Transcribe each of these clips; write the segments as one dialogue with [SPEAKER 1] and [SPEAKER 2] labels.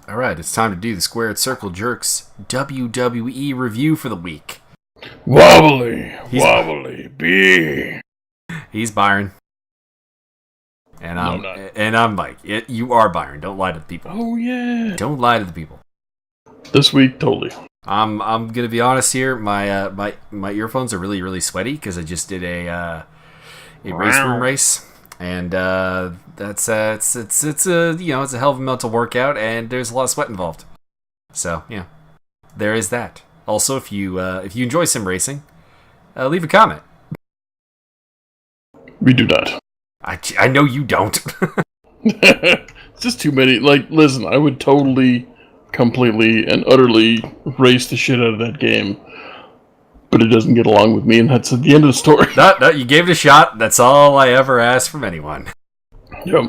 [SPEAKER 1] All right, it's time to do the Squared Circle Jerks WWE review for the week.
[SPEAKER 2] Wobbly, B.
[SPEAKER 1] He's Byron. And I'm Mike. You are Byron. Don't lie to the people.
[SPEAKER 2] Oh, yeah.
[SPEAKER 1] Don't lie to the people.
[SPEAKER 2] This week, totally.
[SPEAKER 1] I'm gonna be honest here. My earphones are really, really sweaty because I just did a race room race. And that's it's a hell of a mental workout, and there's a lot of sweat involved. So yeah, there is that. Also, if you enjoy sim racing, leave a comment.
[SPEAKER 2] We do not.
[SPEAKER 1] I know you don't.
[SPEAKER 2] It's just too many. Like, listen, I would totally, completely, and utterly race the shit out of that game. But it doesn't get along with me, and that's at the end of the story.
[SPEAKER 1] No, you gave it a shot. That's all I ever asked from anyone.
[SPEAKER 2] Yep.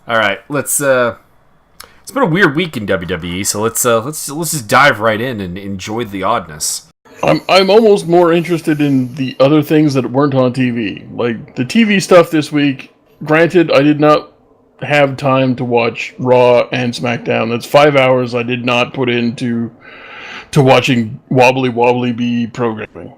[SPEAKER 1] All right, let's. It's been a weird week in WWE, so let's just dive right in and enjoy the oddness.
[SPEAKER 2] I'm almost more interested in the other things that weren't on TV, like the TV stuff this week. Granted, I did not have time to watch Raw and Smackdown. That's 5 hours I did not put into watching Wobbly B programming.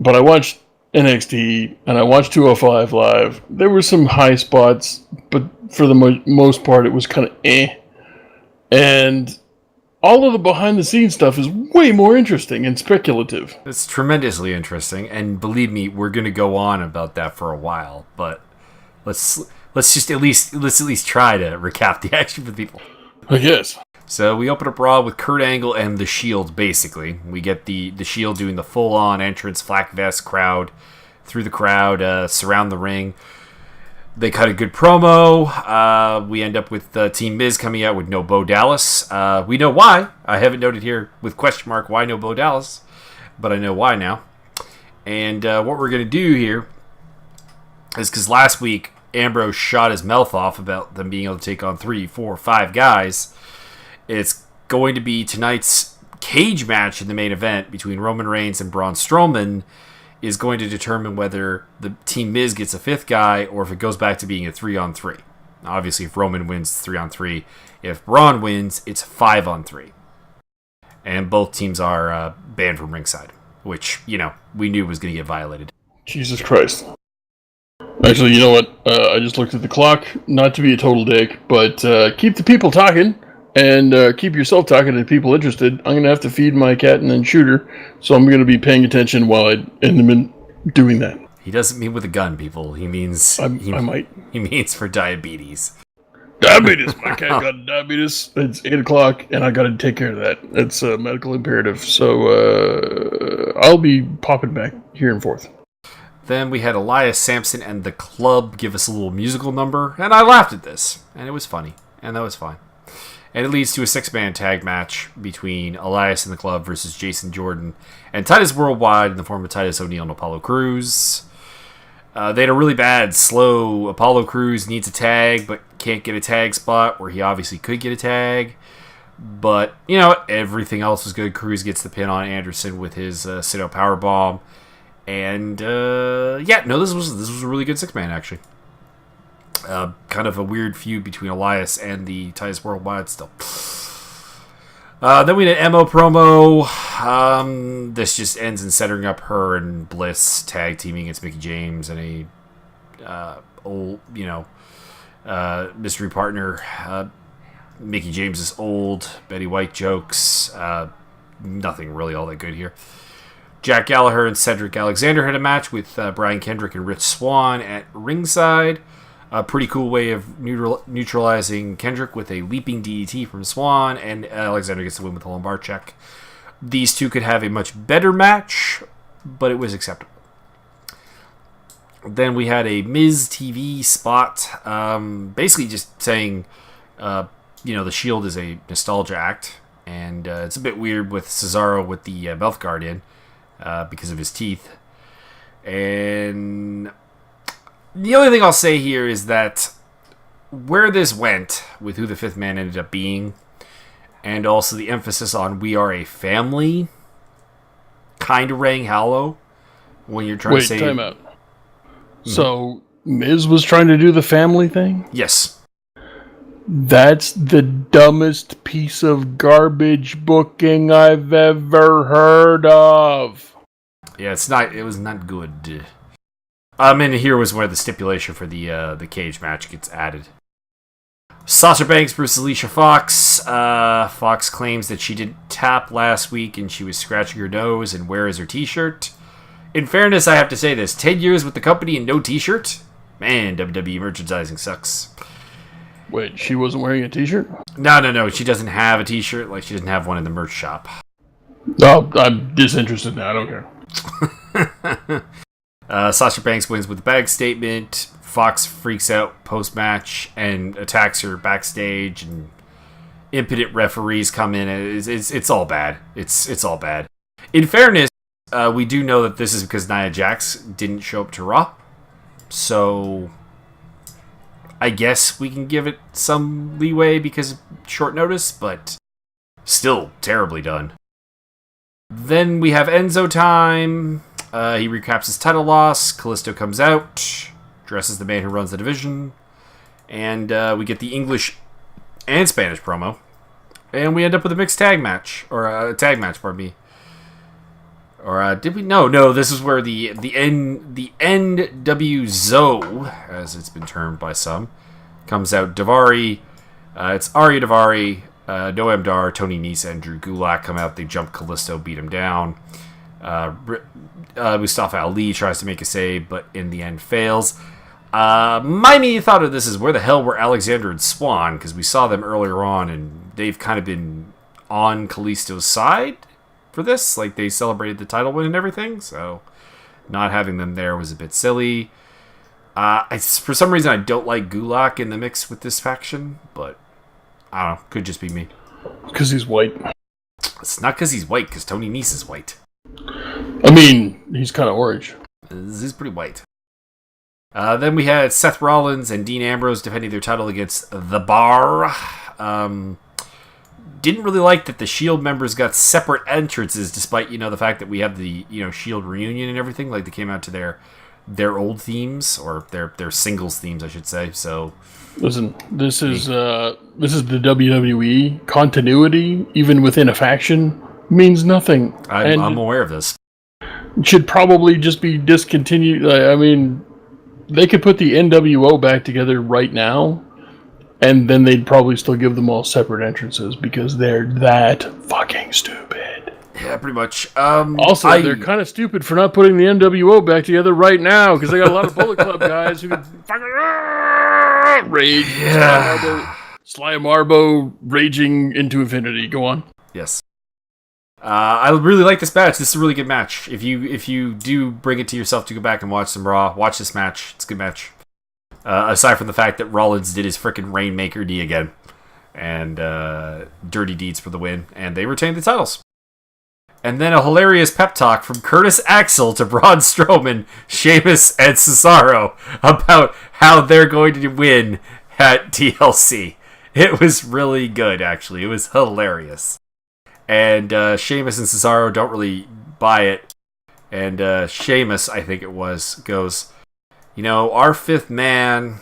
[SPEAKER 2] But I watched NXT, and I watched 205 Live. There were some high spots, but for the most part, it was kind of eh. And all of the behind-the-scenes stuff is way more interesting and speculative.
[SPEAKER 1] It's tremendously interesting, and believe me, we're going to go on about that for a while, but let's at least try to recap the action for the people.
[SPEAKER 2] I guess.
[SPEAKER 1] So we open up Raw with Kurt Angle and The Shield, basically. We get the Shield doing the full-on entrance, flak vest crowd, through the crowd, surround the ring. They cut a good promo. We end up with Team Miz coming out with no Bo Dallas. We know why. I haven't noted here with question mark why no Bo Dallas, but I know why now. And what we're going to do here is because last week Ambrose shot his mouth off about them being able to take on 3, 4, 5 guys. It's going to be tonight's cage match in the main event between Roman Reigns and Braun Strowman is going to determine whether the Team Miz gets a 5th guy or if it goes back to being a 3-on-3. Obviously, if Roman wins, 3-on-3. If Braun wins, it's 5-on-3. And both teams are banned from ringside, which, we knew was going to get violated.
[SPEAKER 2] Jesus Christ. Actually, you know what? I just looked at the clock. Not to be a total dick, but keep the people talking. And keep yourself talking to people interested. I'm going to have to feed my cat and then shoot her. So I'm going to be paying attention while I'm doing that.
[SPEAKER 1] He doesn't mean with a gun, people. He means...
[SPEAKER 2] I might.
[SPEAKER 1] He means for diabetes.
[SPEAKER 2] Diabetes! My cat got diabetes. It's 8 o'clock, and I got to take care of that. It's a medical imperative. So I'll be popping back here and forth.
[SPEAKER 1] Then we had Elias Sampson and the Club give us a little musical number. And I laughed at this. And it was funny. And that was fine. And it leads to a 6-man tag match between Elias and the Club versus Jason Jordan and Titus Worldwide in the form of Titus O'Neil and Apollo Crews. They had a really bad, slow Apollo Crews needs a tag, but can't get a tag spot where he obviously could get a tag. But, everything else was good. Crews gets the pin on Anderson with his sit-out powerbomb. And, this was a really good 6-man, actually. Kind of a weird feud between Elias and the Titus Worldwide still. Then we had an MO promo. This just ends in setting up her and Bliss tag teaming against Mickie James and a mystery partner. Mickie James is old. Betty White jokes. Nothing really all that good here. Jack Gallagher and Cedric Alexander had a match with Brian Kendrick and Rich Swann at ringside. A pretty cool way of neutralizing Kendrick with a leaping DDT from Swan, and Alexander gets the win with a lumbar check. These two could have a much better match, but it was acceptable. Then we had a Miz TV spot, basically just saying, the Shield is a nostalgia act, and it's a bit weird with Cesaro with the mouth guard in because of his teeth. And the only thing I'll say here is that where this went with who the 5th man ended up being, and also the emphasis on we are a family, kind of rang hollow when you're trying to say...
[SPEAKER 2] Wait, time out. So, Miz was trying to do the family thing?
[SPEAKER 1] Yes.
[SPEAKER 2] That's the dumbest piece of garbage booking I've ever heard of.
[SPEAKER 1] Yeah, it was not good. And here was where the stipulation for the cage match gets added. Sasha Banks versus Alicia Fox. Fox claims that she didn't tap last week and she was scratching her nose, and where is her t-shirt? In fairness, I have to say this. 10 years with the company and no t-shirt? Man, WWE merchandising sucks.
[SPEAKER 2] Wait, she wasn't wearing a t-shirt?
[SPEAKER 1] No. She doesn't have a t-shirt. Like, she doesn't have one in the merch shop.
[SPEAKER 2] No, I'm disinterested now. I don't
[SPEAKER 1] care. Sasha Banks wins with a bag statement. Fox freaks out post-match and attacks her backstage, and impotent referees come in. It's all bad. It's all bad. In fairness, we do know that this is because Nia Jax didn't show up to Raw. So I guess we can give it some leeway because of short notice, but still terribly done. Then we have Enzo time. He recaps his title loss. Kalisto comes out, dresses the man who runs the division, and we get the English and Spanish promo. And we end up with a mixed tag match, or a tag match, pardon me. Or did we? No. This is where the NWZO, as it's been termed by some, comes out. Daivari, it's Arya Daivari, Noam Dar, Tony Nese, and Drew Gulak come out. They jump Kalisto, beat him down. Mustafa Ali tries to make a save, but in the end fails. My immediate thought of this is, where the hell were Alexander and Swan? Because we saw them earlier on, and they've kind of been on Kalisto's side for this. Like, they celebrated the title win and everything, so not having them there was a bit silly. For some reason, I don't like Gulak in the mix with this faction, but I don't know. Could just be me.
[SPEAKER 2] Because he's white.
[SPEAKER 1] It's not because he's white, because Tony Nese is white.
[SPEAKER 2] I mean, he's kind of orange.
[SPEAKER 1] He's pretty white. Then we had Seth Rollins and Dean Ambrose defending their title against The Bar. Didn't really like that the Shield members got separate entrances, despite, the fact that we have the, Shield reunion and everything. Like, they came out to their old themes, or their singles themes, I should say. So,
[SPEAKER 2] listen, this is the WWE. Continuity, even within a faction, means nothing.
[SPEAKER 1] I'm aware of this.
[SPEAKER 2] Should probably just be discontinued. I mean, they could put the NWO back together right now, and then they'd probably still give them all separate entrances because they're that fucking stupid.
[SPEAKER 1] Yeah, pretty much.
[SPEAKER 2] Also, they're kind of stupid for not putting the NWO back together right now, because they got a lot of Bullet Club guys who can fucking rage. Yeah. Sly Marbo raging into infinity. Go on.
[SPEAKER 1] Yes. I really like this match. This is a really good match. If you do bring it to yourself to go back and watch some Raw, watch this match. It's a good match. Aside from the fact that Rollins did his frickin' Rainmaker D again. And Dirty Deeds for the win. And they retained the titles. And then a hilarious pep talk from Curtis Axel to Braun Strowman, Sheamus, and Cesaro about how they're going to win at TLC. It was really good, actually. It was hilarious. And Sheamus and Cesaro don't really buy it. And Sheamus, I think it was, goes, our fifth man,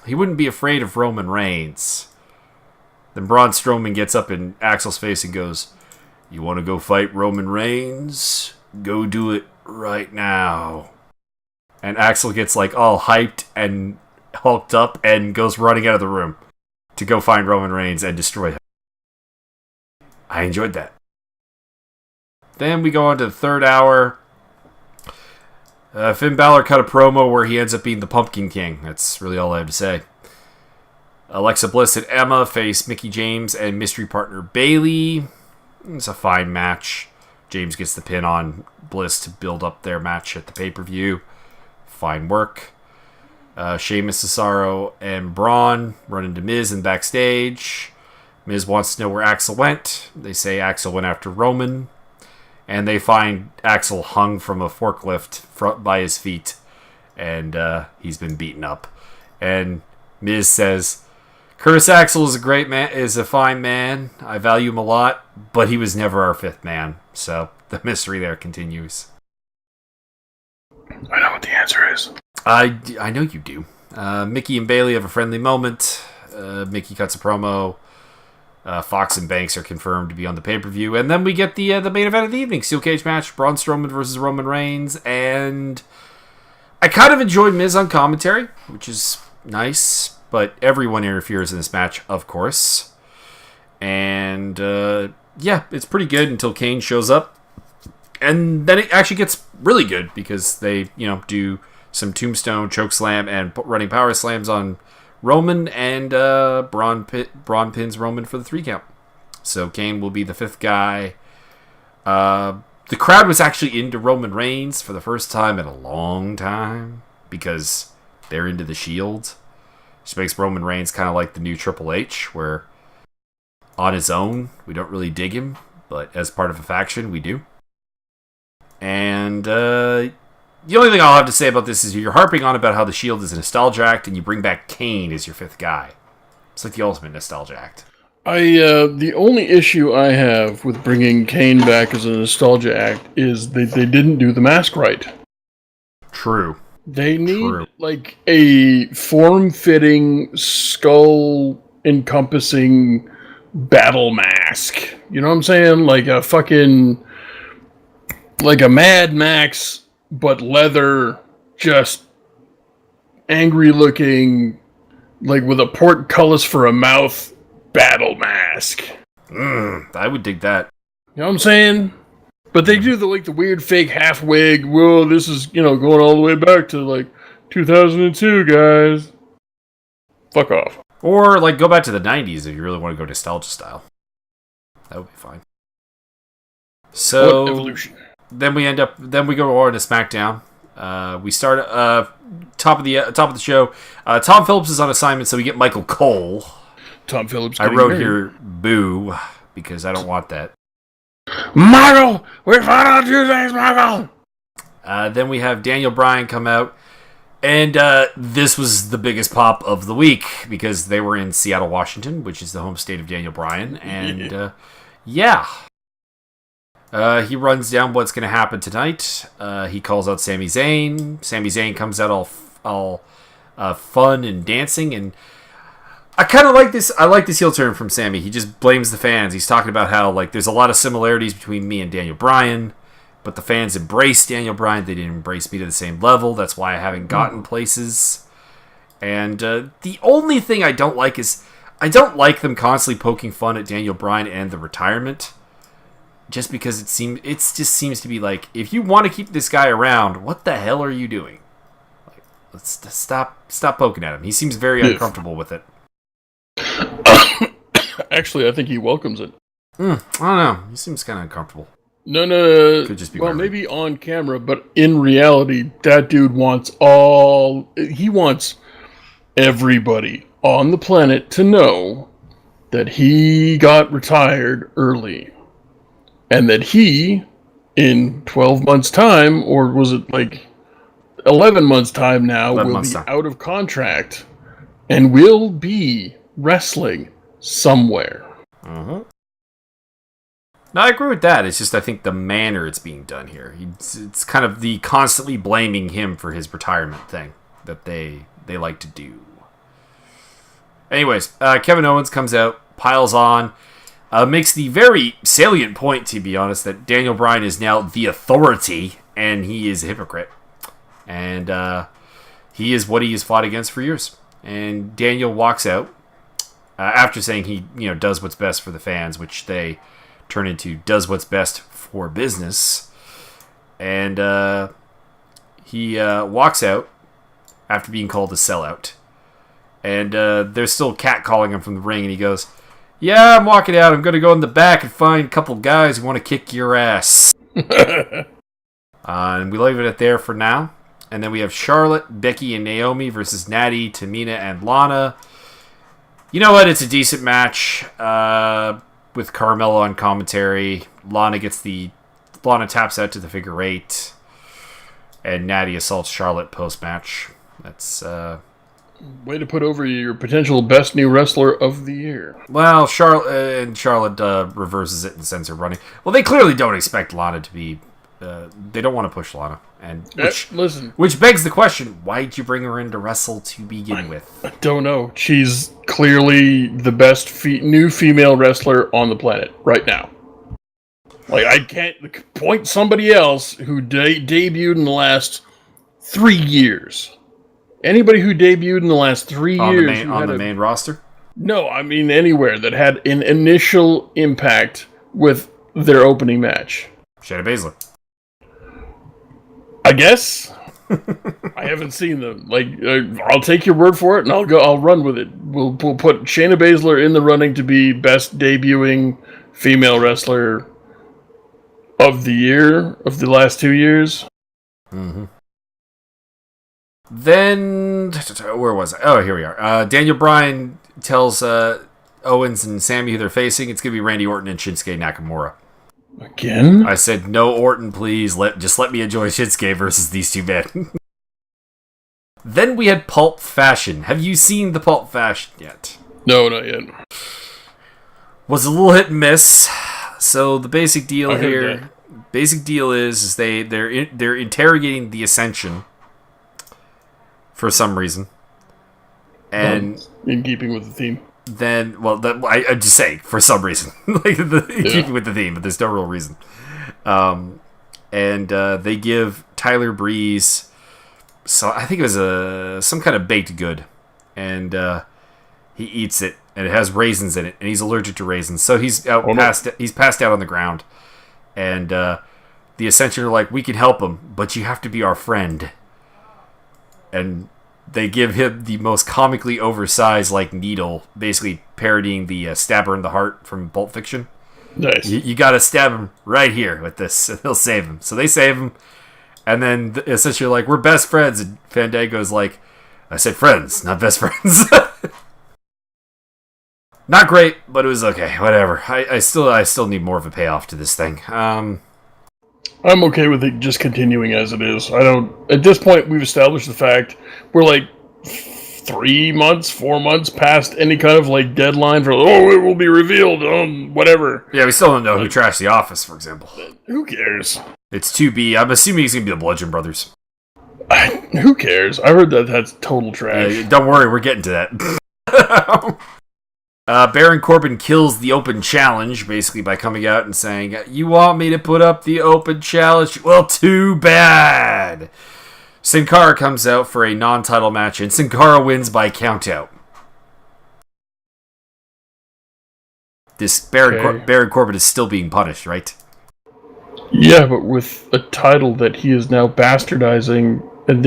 [SPEAKER 1] he wouldn't be afraid of Roman Reigns. Then Braun Strowman gets up in Axel's face and goes, you want to go fight Roman Reigns? Go do it right now. And Axel gets all hyped and hulked up and goes running out of the room to go find Roman Reigns and destroy him. I enjoyed that. Then we go on to the third hour. Finn Balor cut a promo where he ends up being the Pumpkin King. That's really all I have to say. Alexa Bliss and Emma face Mickie James and mystery partner Bayley. It's a fine match. James gets the pin on Bliss to build up their match at the pay-per-view. Fine work. Sheamus, Cesaro, and Braun run into Miz in backstage. Miz wants to know where Axel went. They say Axel went after Roman. And they find Axel hung from a forklift by his feet. And he's been beaten up. And Miz says, Curtis Axel is a great man, is a fine man. I value him a lot, but he was never our fifth man. So the mystery there continues.
[SPEAKER 2] I know what the answer is.
[SPEAKER 1] I know you do. Mickey and Bayley have a friendly moment. Mickey cuts a promo. Fox and Banks are confirmed to be on the pay-per-view. And then we get the main event of the evening. Steel cage match. Braun Strowman versus Roman Reigns. And I kind of enjoyed Miz on commentary, which is nice. But everyone interferes in this match, of course. And, it's pretty good until Kane shows up. And then it actually gets really good because they, do some tombstone, chokeslam, and running power slams on Roman, and Braun pins Roman for the 3 count. So Kane will be the 5th guy. The crowd was actually into Roman Reigns for the first time in a long time because they're into the Shield. Which makes Roman Reigns kind of like the new Triple H, where on his own, we don't really dig him, but as part of a faction, we do. And the only thing I'll have to say about this is you're harping on about how the Shield is a nostalgia act, and you bring back Kane as your 5th guy. It's like the ultimate nostalgia act.
[SPEAKER 2] The only issue I have with bringing Kane back as a nostalgia act is they didn't do the mask right.
[SPEAKER 1] True.
[SPEAKER 2] They need, like, a form-fitting, skull-encompassing battle mask. You know what I'm saying? Like a fucking... like a Mad Max, but leather, just angry-looking, like with a portcullis for a mouth, battle mask.
[SPEAKER 1] I would dig that.
[SPEAKER 2] You know what I'm saying? But they do the weird fake half wig. Whoa, this is, going all the way back to, 2002, guys. Fuck off.
[SPEAKER 1] Or, go back to the 90s if you really want to go nostalgia style. That would be fine. So,
[SPEAKER 2] what evolution?
[SPEAKER 1] Then we go over to SmackDown. We start top of the show. Tom Phillips is on assignment, so we get Michael Cole.
[SPEAKER 2] Tom Phillips.
[SPEAKER 1] I wrote here boo because I don't want that.
[SPEAKER 2] Michael, we found out 2 things, Michael.
[SPEAKER 1] Then we have Daniel Bryan come out, and this was the biggest pop of the week because they were in Seattle, Washington, which is the home state of Daniel Bryan, and he runs down what's going to happen tonight. He calls out Sami Zayn. Sami Zayn comes out all fun and dancing, and I kind of like this. I like this heel turn from Sami. He just blames the fans. He's talking about how there's a lot of similarities between me and Daniel Bryan, but the fans embrace Daniel Bryan. They didn't embrace me to the same level. That's why I haven't gotten places. And the only thing I don't like is I don't like them constantly poking fun at Daniel Bryan and the retirement. Just because it just seems to be if you want to keep this guy around, what the hell are you doing? Let's stop poking at him. He seems very uncomfortable with it.
[SPEAKER 2] Actually, I think he welcomes it.
[SPEAKER 1] I don't know. He seems kind of uncomfortable.
[SPEAKER 2] No.
[SPEAKER 1] Could just be
[SPEAKER 2] maybe on camera, but in reality, that dude wants everybody on the planet to know that he got retired early. And that he, in 12 months' time, or was it 11 months' time now, will be out of contract and will be wrestling somewhere.
[SPEAKER 1] Mm-hmm. No, I agree with that. It's just I think the manner it's being done here. It's kind of the constantly blaming him for his retirement thing that they like to do. Anyways, Kevin Owens comes out, piles on. Makes the very salient point, to be honest, that Daniel Bryan is now the authority, and he is a hypocrite. And he is what he has fought against for years. And Daniel walks out after saying he does what's best for the fans, which they turn into does what's best for business. And he walks out after being called a sellout. And there's still catcalling him from the ring, and he goes, "Yeah, I'm walking out. I'm going to go in the back and find a couple guys who want to kick your ass." And we leave it at there for now. And then we have Charlotte, Becky, and Naomi versus Natty, Tamina, and Lana. You know what? It's a decent match with Carmella on commentary. Lana taps out to the figure 8. And Natty assaults Charlotte post-match. That's...
[SPEAKER 2] way to put over your potential best new wrestler of the year.
[SPEAKER 1] Well, Charlotte reverses it and sends her running. Well, they clearly don't expect Lana to be they don't want to push Lana, and which begs the question: why did you bring her in to wrestle to begin with?
[SPEAKER 2] I don't know. She's clearly the best new female wrestler on the planet right now. Like, I can't point somebody else who debuted in the last 3 years. Anybody who debuted in the last 3 years
[SPEAKER 1] on the main roster.
[SPEAKER 2] No, I mean anywhere that had an initial impact with their opening match.
[SPEAKER 1] Shayna Baszler.
[SPEAKER 2] I guess. I haven't seen them. Like, I'll take your word for it, and I'll run with it. We'll put Shayna Baszler in the running to be best debuting female wrestler of the year, of the last 2 years.
[SPEAKER 1] Mm-hmm. Then, where was I? Oh, here we are. Daniel Bryan tells Owens and Sammy who they're facing. It's going to be Randy Orton and Shinsuke Nakamura.
[SPEAKER 2] Again?
[SPEAKER 1] I said, no Orton, please. Just let me enjoy Shinsuke versus these two men. Then we had Pulp Fashion. Have you seen the Pulp Fashion yet?
[SPEAKER 2] No, not yet.
[SPEAKER 1] Was a little hit and miss. So the basic deal here, is they're interrogating the Ascension for some reason, and
[SPEAKER 2] in keeping with the theme.
[SPEAKER 1] Then, well, I'm just saying for some reason, keeping with the theme, but there's no real reason. And they give Tyler Breeze, so I think it was some kind of baked good, and he eats it. And it has raisins in it, and he's allergic to raisins. So he's passed out on the ground. And the Ascension are like, we can help him, but you have to be our friend. And they give him the most comically oversized needle, basically parodying the stabber in the heart from Pulp Fiction.
[SPEAKER 2] Nice.
[SPEAKER 1] You got to stab him right here with this, and he'll save him. So they save him, and then the Ascension are like, we're best friends. And Fandango's like, I said friends, not best friends. Not great, but it was okay. Whatever. I still need more of a payoff to this thing.
[SPEAKER 2] I'm okay with it just continuing as it is. I don't. At this point, we've established the fact we're 3 months, 4 months past any kind of deadline for it will be revealed. Whatever.
[SPEAKER 1] Yeah, we still don't know who trashed The Office, for example.
[SPEAKER 2] Who cares?
[SPEAKER 1] It's 2B. I'm assuming it's gonna be the Bludgeon Brothers.
[SPEAKER 2] Who cares? I heard that's total trash.
[SPEAKER 1] Don't worry, we're getting to that. Baron Corbin kills the open challenge, basically by coming out and saying, you want me to put up the open challenge? Well, too bad. Sin Cara comes out for a non-title match, and Sin Cara wins by countout. This Baron Corbin is still being punished, right?
[SPEAKER 2] Yeah, but with a title that he is now bastardizing, and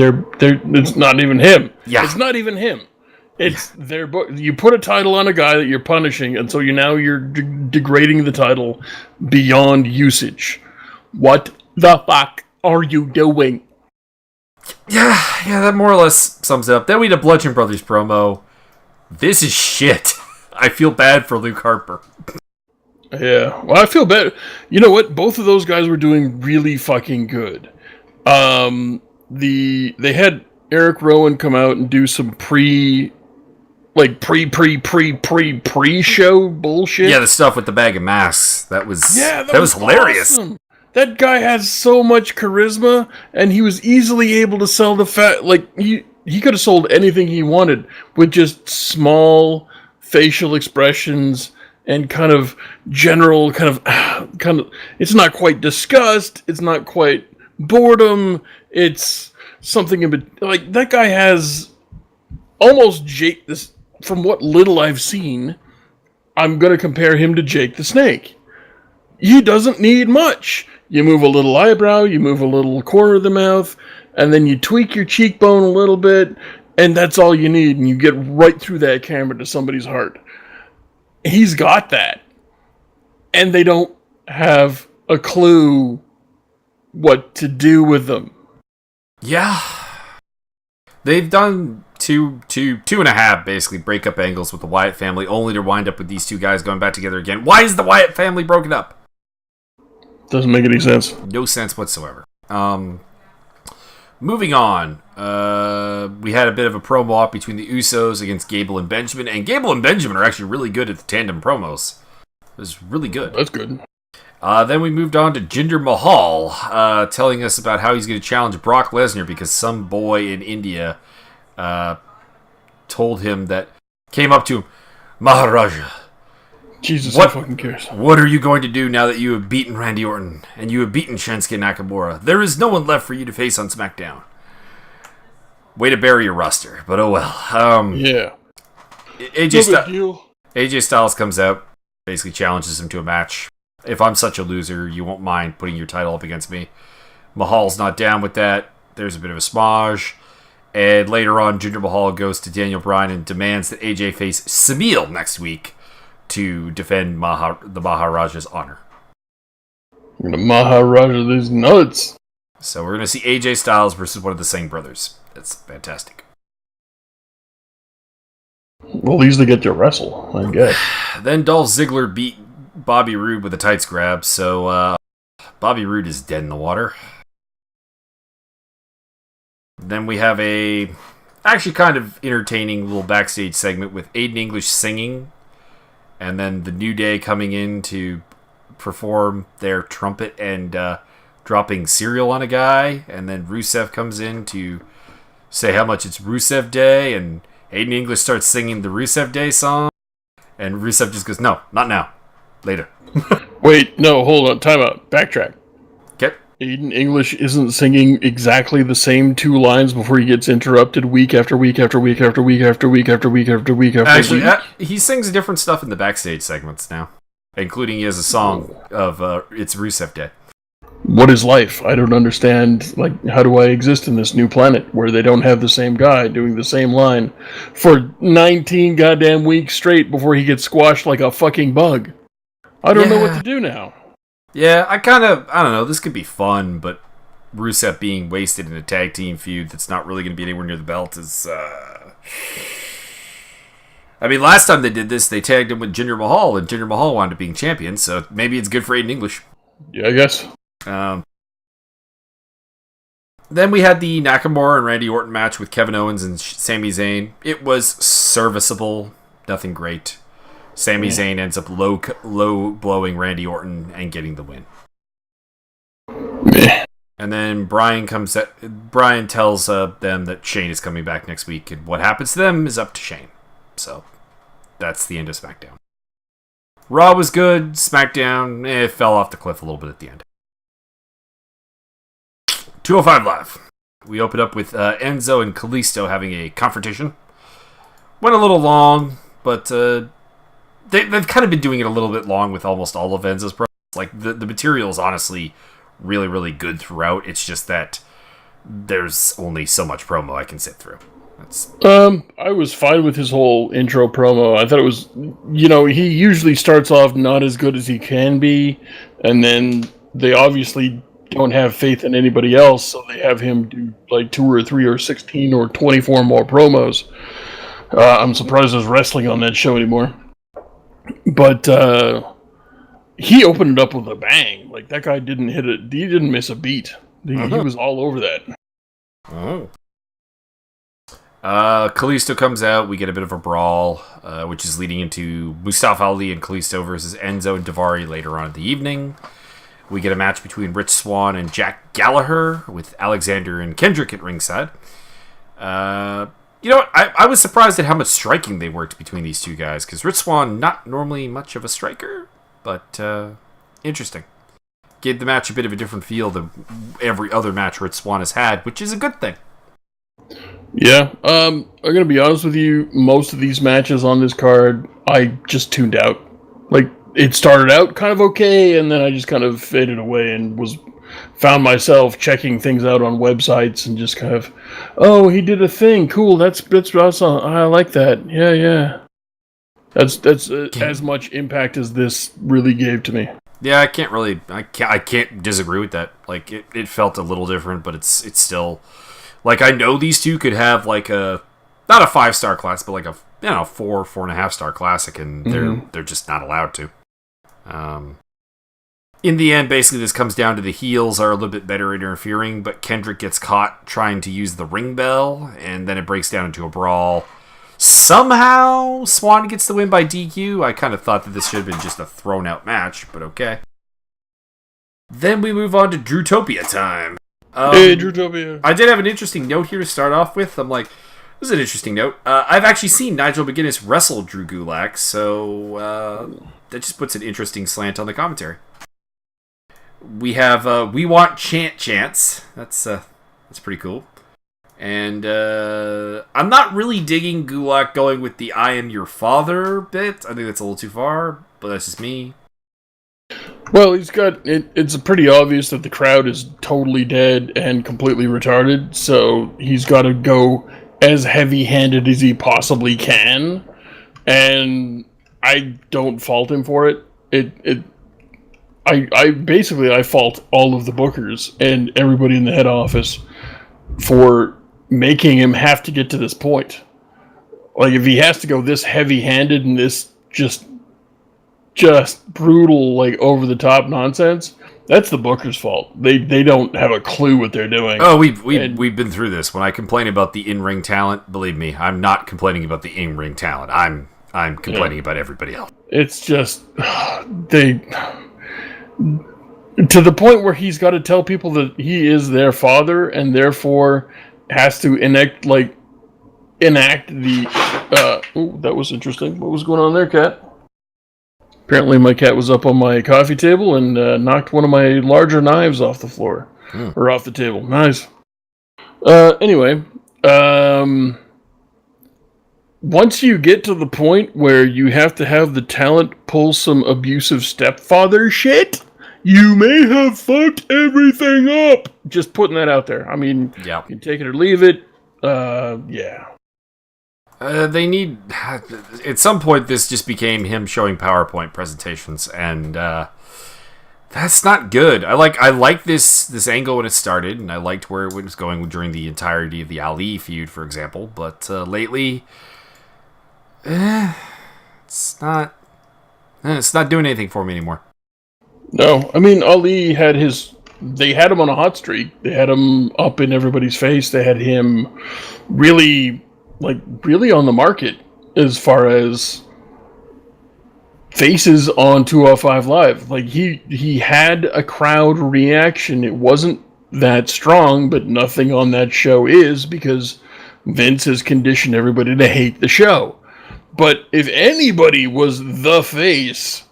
[SPEAKER 2] it's not even him.
[SPEAKER 1] Yeah.
[SPEAKER 2] It's not even him. It's their book. You put a title on a guy that you're punishing, and so you're degrading the title beyond usage. What the fuck are you doing?
[SPEAKER 1] Yeah, that more or less sums it up. Then we had a Bludgeon Brothers promo. This is shit. I feel bad for Luke Harper.
[SPEAKER 2] Yeah, well, I feel bad. You know what? Both of those guys were doing really fucking good. They had Eric Rowan come out and do some pre-show bullshit.
[SPEAKER 1] Yeah, the stuff with the bag of masks. That was hilarious.
[SPEAKER 2] Awesome. That guy has so much charisma, and he was easily able to sell the fact. He could have sold anything he wanted with just small facial expressions and kind of general kind of. It's not quite disgust. It's not quite boredom. It's something in between. That guy has almost Jake. This, from what little I've seen, I'm gonna compare him to Jake the Snake. He doesn't need much. You move a little eyebrow, you move a little corner of the mouth, and then you tweak your cheekbone a little bit, and that's all you need, and you get right through that camera to somebody's heart. He's got that. And they don't have a clue what to do with them.
[SPEAKER 1] Yeah. They've done two and a half, basically, breakup angles with the Wyatt family, only to wind up with these two guys going back together again. Why is the Wyatt family broken up?
[SPEAKER 2] Doesn't make any sense.
[SPEAKER 1] No sense whatsoever. Moving on. We had a bit of a promo op between the Usos against Gable and Benjamin. And Gable and Benjamin are actually really good at the tandem promos. It was really good.
[SPEAKER 2] That's good.
[SPEAKER 1] Then we moved on to Jinder Mahal, telling us about how he's going to challenge Brock Lesnar because some boy in India told him that, came up to him, Maharaja.
[SPEAKER 2] Jesus, who fucking cares?
[SPEAKER 1] What are you going to do now that you have beaten Randy Orton and you have beaten Shinsuke Nakamura? There is no one left for you to face on SmackDown. Way to bury your roster, but oh well.
[SPEAKER 2] Yeah.
[SPEAKER 1] AJ Styles comes out, basically challenges him to a match. If I'm such a loser, you won't mind putting your title up against me. Mahal's not down with that. There's a bit of a smodge. And later on, Jinder Mahal goes to Daniel Bryan and demands that AJ face Samil next week to defend the Maharaja's honor.
[SPEAKER 2] The Maharaja, these nuts.
[SPEAKER 1] So we're going to see AJ Styles versus one of the Singh brothers. That's fantastic.
[SPEAKER 2] Well, at least they get to wrestle, I guess.
[SPEAKER 1] Then Dolph Ziggler beat Bobby Roode with a tights grab, so Bobby Roode is dead in the water. Then we have a actually kind of entertaining little backstage segment with Aiden English singing, and then the New Day coming in to perform their trumpet and dropping cereal on a guy, and then Rusev comes in to say how much it's Rusev Day, and Aiden English starts singing the Rusev Day song, and Rusev just goes, no, not now, later.
[SPEAKER 2] Wait, no, hold on, time out, backtrack.
[SPEAKER 1] Okay.
[SPEAKER 2] Aiden English isn't singing exactly the same two lines before he gets interrupted week after week after week after week after week after week after week after week.
[SPEAKER 1] Actually, he sings different stuff in the backstage segments now, including he has a song of It's Rusev Day.
[SPEAKER 2] What is life? I don't understand. Like, how do I exist in this new planet where they don't have the same guy doing the same line for 19 goddamn weeks straight before he gets squashed like a fucking bug? I don't know what to do now.
[SPEAKER 1] Yeah, I don't know, this could be fun, but Rusev being wasted in a tag team feud that's not really going to be anywhere near the belt is, I mean, last time they did this, they tagged him with Jinder Mahal, and Jinder Mahal wound up being champion, so maybe it's good for Aiden English.
[SPEAKER 2] Yeah, I guess.
[SPEAKER 1] Then we had the Nakamura and Randy Orton match with Kevin Owens and Sami Zayn. It was serviceable, nothing great. Sami Zayn ends up low blowing Randy Orton and getting the win. And then Brian tells them that Shane is coming back next week, and what happens to them is up to Shane. So that's the end of SmackDown. Raw was good. SmackDown, it fell off the cliff a little bit at the end. 205 Live. We open up with Enzo and Kalisto having a confrontation. Went a little long, but they've kind of been doing it a little bit long with almost all of Enzo's promos. Like, the material is honestly really, really good throughout. It's just that there's only so much promo I can sit through.
[SPEAKER 2] I was fine with his whole intro promo. I thought it was, he usually starts off not as good as he can be, and then they obviously don't have faith in anybody else, so they have him do like 2 or 3 or 16 or 24 more promos. I'm surprised there's wrestling on that show anymore. But he opened it up with a bang. Like, that guy didn't hit it. He didn't miss a beat. He was all over that.
[SPEAKER 1] Oh. Kalisto comes out. We get a bit of a brawl, which is leading into Mustafa Ali and Kalisto versus Enzo and Daivari later on in the evening. We get a match between Rich Swann and Jack Gallagher with Alexander and Kendrick at ringside. You know what? I was surprised at how much striking they worked between these two guys, because Rich Swann, not normally much of a striker, but interesting. Gave the match a bit of a different feel than every other match Rich Swann has had, which is a good thing.
[SPEAKER 2] Yeah, I'm going to be honest with you, most of these matches on this card, I just tuned out. Like, it started out kind of okay, and then I just kind of faded away and found myself checking things out on websites and just kind of, oh, he did a thing, cool, that's awesome, I like that, yeah. That's as much impact as this really gave to me.
[SPEAKER 1] Yeah, I can't disagree with that. Like, it felt a little different, but it's still, like, I know these two could have like not a 5-star class, but like a 4.5 star classic, and they're just not allowed to. In the end, basically, this comes down to the heels are a little bit better interfering, but Kendrick gets caught trying to use the ring bell, and then it breaks down into a brawl. Somehow, Swann gets the win by DQ. I kind of thought that this should have been just a thrown-out match, but okay. Then we move on to Drewtopia time.
[SPEAKER 2] Hey, Drewtopia.
[SPEAKER 1] I did have an interesting note here to start off with. I'm like, this is an interesting note. I've actually seen Nigel McGuinness wrestle Drew Gulak, so that just puts an interesting slant on the commentary. We have We Want Chance. That's pretty cool. And I'm not really digging Gulak going with the I am your father bit. I think that's a little too far, but that's just me.
[SPEAKER 2] Well, he's got it's pretty obvious that the crowd is totally dead and completely retarded, so he's got to go as heavy-handed as he possibly can, and I don't fault him for it. I fault all of the bookers and everybody in the head office for making him have to get to this point. Like, if he has to go this heavy-handed and this just brutal, like, over-the-top nonsense, that's the booker's fault. They don't have a clue what they're doing.
[SPEAKER 1] Oh, we've been through this. When I complain about the in-ring talent, believe me, I'm not complaining about the in-ring talent. I'm complaining about everybody else.
[SPEAKER 2] It's just they to the point where he's got to tell people that he is their father and therefore has to enact the that was interesting. What was going on there, cat? Apparently my cat was up on my coffee table and knocked one of my larger knives off the floor. Or off the table. Nice. Anyway, once you get to the point where you have to have the talent pull some abusive stepfather shit, you may have fucked everything up. Just putting that out there. I mean, You can take it or leave it. Yeah.
[SPEAKER 1] They need... At some point, this just became him showing PowerPoint presentations, and that's not good. I like this angle when it started, and I liked where it was going during the entirety of the Ali feud, for example, but lately... it's not doing anything for me anymore.
[SPEAKER 2] No, I mean, Ali had they had him on a hot streak. They had him up in everybody's face. They had him really on the market as far as faces on 205 Live. Like, he had a crowd reaction. It wasn't that strong, but nothing on that show is, because Vince has conditioned everybody to hate the show. But if anybody was the face,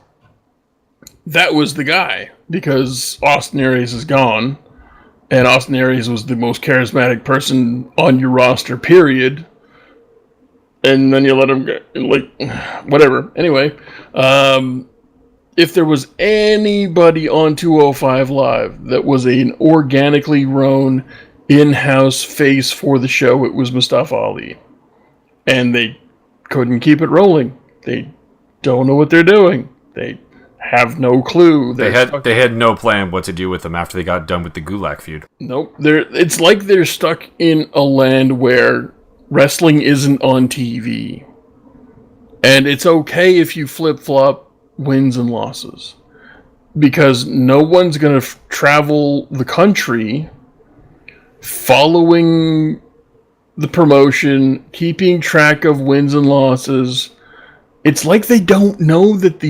[SPEAKER 2] that was the guy, because Austin Aries is gone, and Austin Aries was the most charismatic person on your roster, period. And then you let him go, whatever. Anyway, if there was anybody on 205 Live that was an organically grown in-house face for the show, it was Mustafa Ali. And they couldn't keep it rolling. They don't know what they're doing. They have no clue.
[SPEAKER 1] They had no plan what to do with them after they got done with the Gulak feud.
[SPEAKER 2] Nope. It's like they're stuck in a land where wrestling isn't on TV. And it's okay if you flip-flop wins and losses. Because no one's going to travel the country following the promotion, keeping track of wins and losses. It's like they don't know that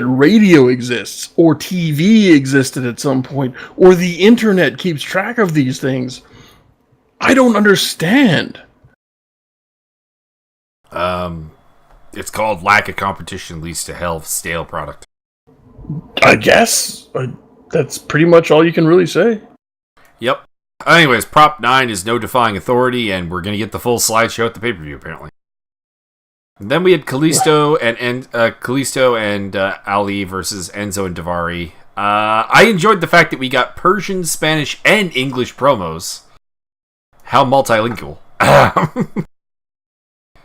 [SPEAKER 2] radio exists, or TV existed at some point, or the internet keeps track of these things. I don't understand.
[SPEAKER 1] It's called lack of competition leads to hell of stale product.
[SPEAKER 2] I guess. That's pretty much all you can really say.
[SPEAKER 1] Yep. Anyways, Prop 9 is no defying authority, and we're going to get the full slideshow at the pay-per-view, apparently. And then we had Kalisto and Ali versus Enzo and Daivari. I enjoyed the fact that we got Persian, Spanish, and English promos. How multilingual.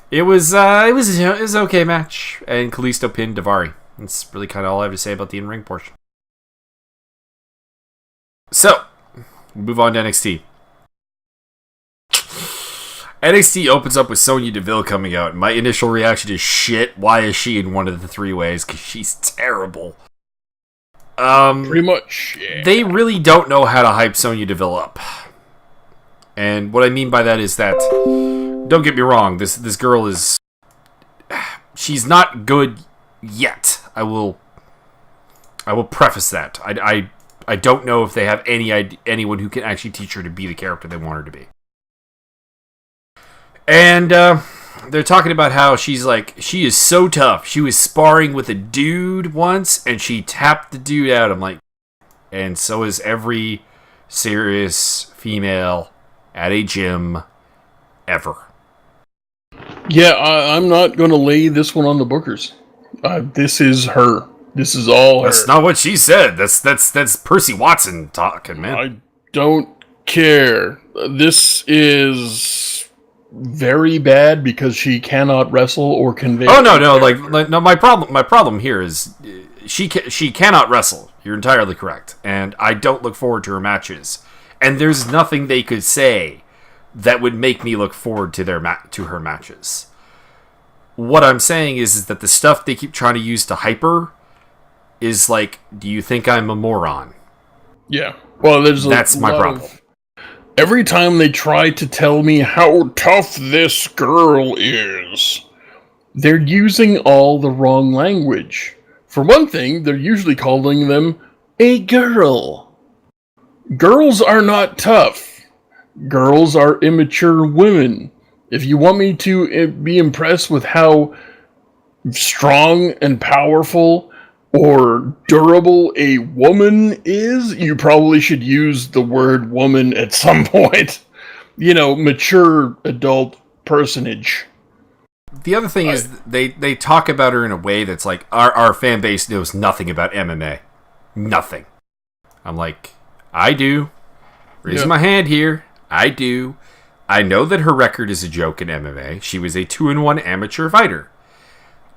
[SPEAKER 1] It was an okay match, and Kalisto pinned Daivari. That's really kind of all I have to say about the in-ring portion. So, move on to NXT. NXT opens up with Sonya Deville coming out. My initial reaction is, shit, why is she in one of the three ways? Because she's terrible.
[SPEAKER 2] Pretty much, yeah.
[SPEAKER 1] They really don't know how to hype Sonya Deville up. And what I mean by that is that, don't get me wrong, this girl is... She's not good yet. I will I will preface that. I don't know if they have anyone who can actually teach her to be the character they want her to be. And they're talking about how she is so tough. She was sparring with a dude once, and she tapped the dude out. I'm like, and so is every serious female at a gym ever.
[SPEAKER 2] Yeah, I'm not going to lay this one on the bookers. This is her. This is all her.
[SPEAKER 1] That's not what she said. That's Percy Watson talking, man.
[SPEAKER 2] I don't care. This is very bad because she cannot wrestle or convey.
[SPEAKER 1] Oh no! My problem here is she cannot wrestle. You're entirely correct, and I don't look forward to her matches. And there's nothing they could say that would make me look forward to her matches. What I'm saying is that the stuff they keep trying to use to hype her is like, do you think I'm a moron?
[SPEAKER 2] Yeah. Well,
[SPEAKER 1] that's my problem.
[SPEAKER 2] Every time they try to tell me how tough this girl is, they're using all the wrong language. For one thing, they're usually calling them a girl. Girls are not tough. Girls are immature women. If you want me to be impressed with how strong and powerful or durable a woman is, you probably should use the word woman at some point. You know, mature adult personage.
[SPEAKER 1] The other thing is they talk about her in a way that's like, our fan base knows nothing about MMA. Nothing. I'm like, I do. Raising my hand here. I do. I know that her record is a joke in MMA. She was a 2-1 amateur fighter.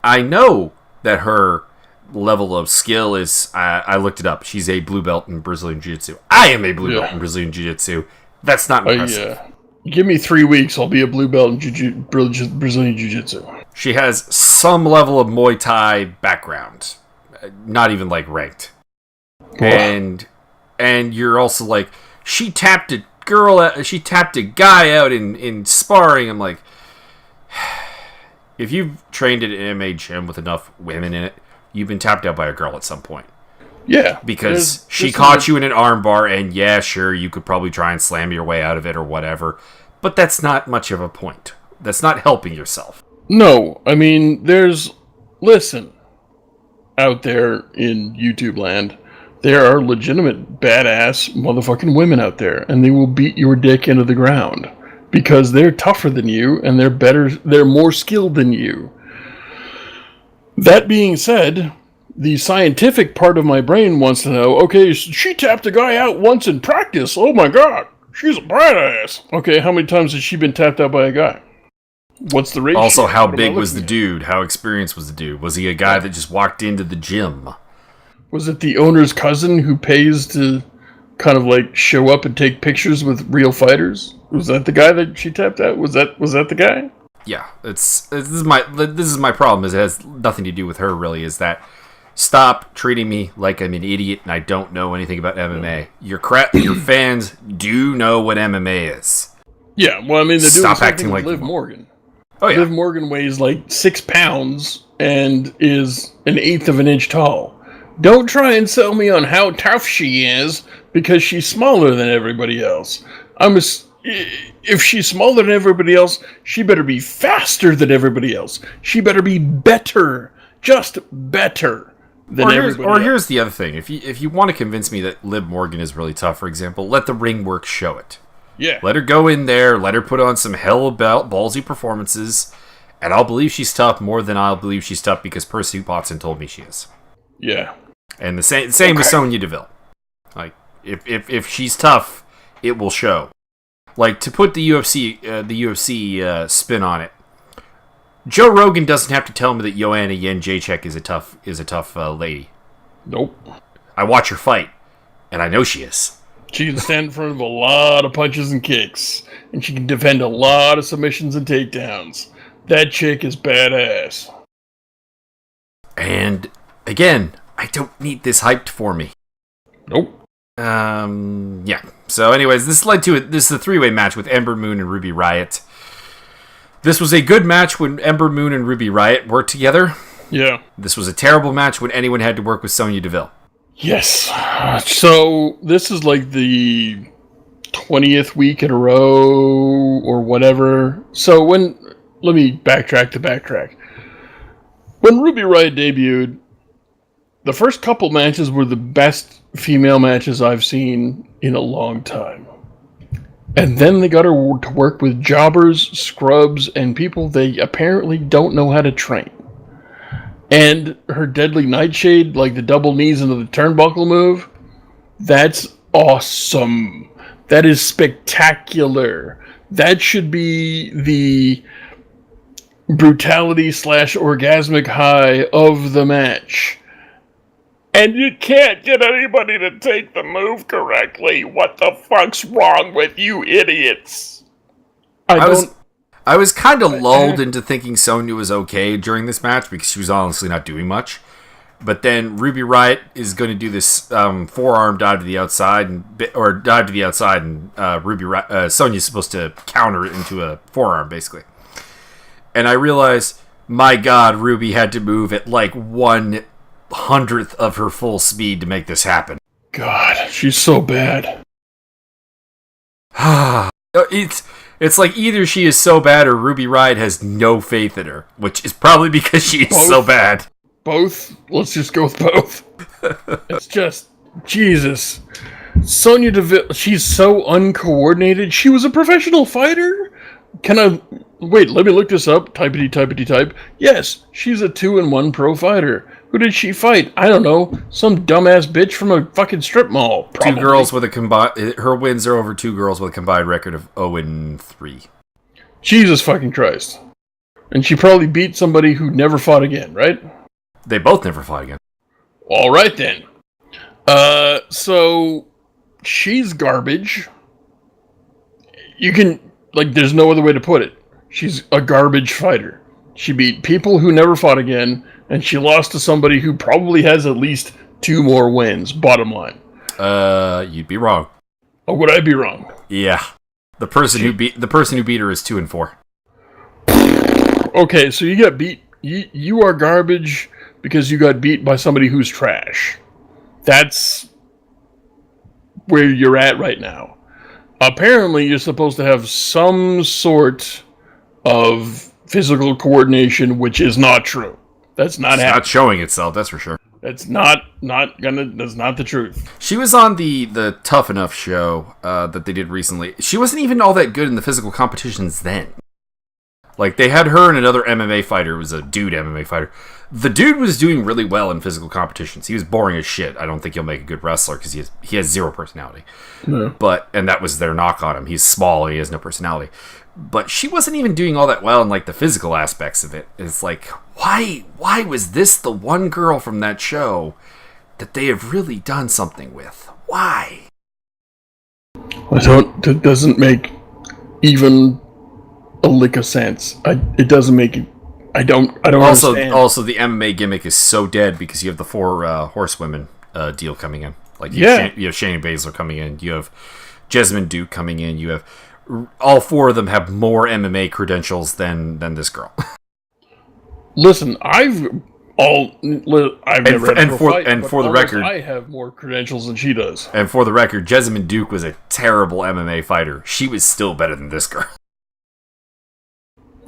[SPEAKER 1] I know that her level of skill is, I looked it up, she's a blue belt in Brazilian Jiu-Jitsu. I am a blue belt in Brazilian Jiu-Jitsu. That's not impressive.
[SPEAKER 2] Give me 3 weeks, I'll be a blue belt in Brazilian Jiu-Jitsu.
[SPEAKER 1] She has some level of Muay Thai background. Not even like ranked. Wow. And you're also like, she tapped a guy out in sparring. I'm like, if you've trained at an MMA gym with enough women in it, you've been tapped out by a girl at some point. Yeah. Because she caught you in an armbar, and yeah, sure, you could probably try and slam your way out of it or whatever. But that's not much of a point. That's not helping yourself.
[SPEAKER 2] No, I mean, listen, out there in YouTube land, there are legitimate badass motherfucking women out there, and they will beat your dick into the ground because they're tougher than you and they're more skilled than you. That being said, the scientific part of my brain wants to know, okay, she tapped a guy out once in practice. Oh my god, she's a badass. Okay, how many times has she been tapped out by a guy? What's the ratio?
[SPEAKER 1] Also, how big was the dude? How experienced was the dude? Was he a guy that just walked into the gym?
[SPEAKER 2] Was it the owner's cousin who pays to kind of like show up and take pictures with real fighters? Was that the guy that she tapped out? Was that the guy?
[SPEAKER 1] Yeah, this is my problem. Is it has nothing to do with her really. Is that stop treating me like I'm an idiot and I don't know anything about MMA. Your fans do know what MMA is.
[SPEAKER 2] Yeah, well, I mean, they're
[SPEAKER 1] stop
[SPEAKER 2] doing
[SPEAKER 1] acting like
[SPEAKER 2] Liv Morgan.
[SPEAKER 1] Oh yeah,
[SPEAKER 2] Liv Morgan weighs like 6 pounds and is 1/8 of an inch tall. Don't try and sell me on how tough she is because she's smaller than everybody else. If she's smaller than everybody else, she better be faster than everybody else. She better be better, just better than everybody else.
[SPEAKER 1] Or here's the other thing. If you want to convince me that Liv Morgan is really tough, for example, let the ring work show it.
[SPEAKER 2] Yeah.
[SPEAKER 1] Let her go in there, let her put on some ballsy performances, and I'll believe she's tough more than I'll believe she's tough because Percy Watson told me she is.
[SPEAKER 2] Yeah.
[SPEAKER 1] And the same with Sonya Deville. Like, if she's tough, it will show. Like, to put the UFC spin on it, Joe Rogan doesn't have to tell me that Joanna Jędrzejczyk is a tough lady.
[SPEAKER 2] Nope.
[SPEAKER 1] I watch her fight, and I know she is.
[SPEAKER 2] She can stand in front of a lot of punches and kicks, and she can defend a lot of submissions and takedowns. That chick is badass.
[SPEAKER 1] And again, I don't need this hyped for me.
[SPEAKER 2] Nope.
[SPEAKER 1] Yeah. So anyways, this led to this is a 3-way match with Ember Moon and Ruby Riott. This was a good match when Ember Moon and Ruby Riott worked together.
[SPEAKER 2] Yeah.
[SPEAKER 1] This was a terrible match when anyone had to work with Sonya Deville.
[SPEAKER 2] Yes. So this is like the 20th week in a row or whatever. So let me backtrack. When Ruby Riott debuted, the first couple matches were the best female matches I've seen in a long time. And then they got her to work with jobbers, scrubs, and people they apparently don't know how to train. And her deadly nightshade, like the double knees into the turnbuckle move, that's awesome. That is spectacular. That should be the brutality / orgasmic high of the match. And you can't get anybody to take the move correctly. What the fuck's wrong with you idiots?
[SPEAKER 1] I was kind of lulled into thinking Sonya was okay during this match because she was honestly not doing much. But then Ruby Riott is going to do this forearm dive to the outside, and Sonya's supposed to counter it into a forearm, basically. And I realized, my God, Ruby had to move at like 1/100th of her full speed to make this happen.
[SPEAKER 2] God, she's so bad.
[SPEAKER 1] It's like either she is so bad or Ruby Riott has no faith in her, which is probably because she is so bad.
[SPEAKER 2] Both? Let's just go with both. It's just, Jesus. Sonya Deville, she's so uncoordinated. She was a professional fighter? Wait, let me look this up. Typity type. Yes, she's a 2-1 pro fighter. Who did she fight? I don't know. Some dumbass bitch from a fucking strip mall. Probably.
[SPEAKER 1] Her wins are over 2 girls with a combined record of 0-3.
[SPEAKER 2] Jesus fucking Christ. And she probably beat somebody who never fought again, right?
[SPEAKER 1] They both never fought again.
[SPEAKER 2] All right then. So she's garbage. You can, there's no other way to put it. She's a garbage fighter. She beat people who never fought again, and she lost to somebody who probably has at least 2 more wins, bottom line.
[SPEAKER 1] You'd be wrong.
[SPEAKER 2] Or would I be wrong?
[SPEAKER 1] Yeah. The person who beat her is 2-4.
[SPEAKER 2] Okay, so you got beat. You are garbage because you got beat by somebody who's trash. That's where you're at right now. Apparently, you're supposed to have some sort of physical coordination, which is not true. That's not happening. It's
[SPEAKER 1] not showing itself, that's for sure.
[SPEAKER 2] That's not the truth.
[SPEAKER 1] She was on the Tough Enough show that they did recently. She wasn't even all that good in the physical competitions then. They had her and another MMA fighter. It was a dude MMA fighter. The dude was doing really well in physical competitions. He was boring as shit. I don't think he'll make a good wrestler because he has 0 personality. No. And that was their knock on him. He's small and he has no personality. But she wasn't even doing all that well in the physical aspects of it. It's why was this the one girl from that show that they have really done something with? Why?
[SPEAKER 2] It doesn't make even a lick of sense. It doesn't make it. I don't understand.
[SPEAKER 1] Also, the MMA gimmick is so dead because you have the 4 horsewomen deal coming in. You have Shayna Baszler coming in. You have Jessamine Duke coming in. You have all 4 of them have more MMA credentials than this girl.
[SPEAKER 2] Listen, I've never had a fight,
[SPEAKER 1] and for the record,
[SPEAKER 2] I have more credentials than she does.
[SPEAKER 1] And for the record, Jessamine Duke was a terrible MMA fighter. She was still better than this girl.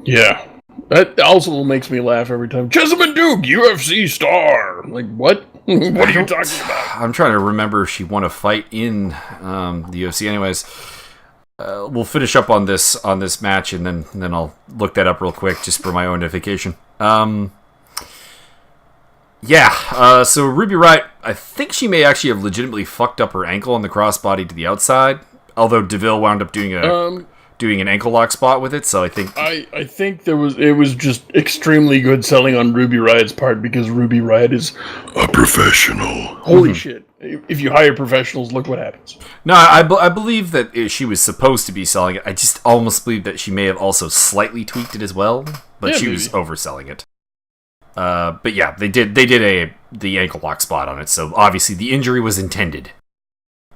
[SPEAKER 2] Yeah. That also makes me laugh every time. Jessamine Duke, UFC star. What? What are you talking about?
[SPEAKER 1] I'm trying to remember if she won a fight in the UFC. Anyways, we'll finish up on this match, and then I'll look that up real quick just for my own edification. So Ruby Riott, I think she may actually have legitimately fucked up her ankle on the crossbody to the outside. Although DeVille wound up doing an ankle lock spot with it, so I think
[SPEAKER 2] it was just extremely good selling on Ruby Riott's part because Ruby Riott is a professional. Holy shit. If you hire professionals, look what happens.
[SPEAKER 1] No, I believe that she was supposed to be selling it. I just almost believe that she may have also slightly tweaked it as well, but she was overselling it. But yeah, they did the ankle lock spot on it, so obviously the injury was intended.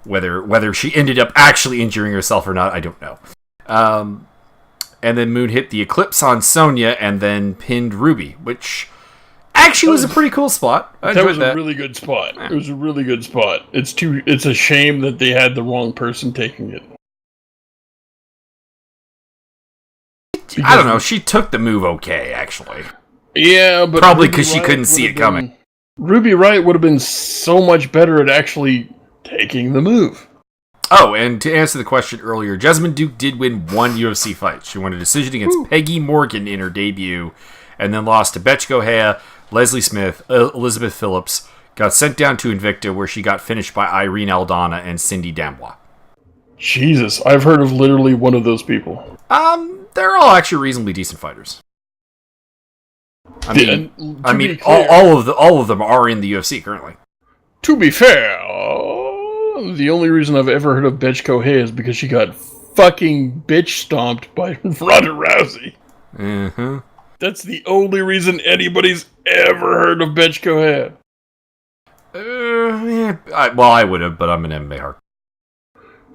[SPEAKER 1] Whether she ended up actually injuring herself or not, I don't know. And then Moon hit the Eclipse on Sonya and then pinned Ruby, which actually was a pretty cool spot. I
[SPEAKER 2] that
[SPEAKER 1] enjoyed
[SPEAKER 2] was
[SPEAKER 1] that.
[SPEAKER 2] a really good spot. It was a really good spot. It's a shame that they had the wrong person taking it.
[SPEAKER 1] I don't know. She took the move okay, actually.
[SPEAKER 2] Yeah, but
[SPEAKER 1] probably because she couldn't see it coming.
[SPEAKER 2] Ruby Riott would have been so much better at actually taking the move.
[SPEAKER 1] Oh, and to answer the question earlier, Jessamine Duke did win one UFC fight. She won a decision against Peggy Morgan in her debut, and then lost to Betch Gohea, Leslie Smith, Elizabeth Phillips, got sent down to Invicta, where she got finished by Irene Aldana and Cindy Dambois.
[SPEAKER 2] Jesus, I've heard of literally one of those people.
[SPEAKER 1] They're all actually reasonably decent fighters. I mean,
[SPEAKER 2] clear,
[SPEAKER 1] all of them are in the UFC currently.
[SPEAKER 2] To be fair, the only reason I've ever heard of Betch Gohea is because she got fucking bitch stomped by Ronda Rousey.
[SPEAKER 1] Mm-hmm.
[SPEAKER 2] That's the only reason anybody's ever heard of Betch Gohea.
[SPEAKER 1] Yeah, I would have, but I'm an MMA hardcore.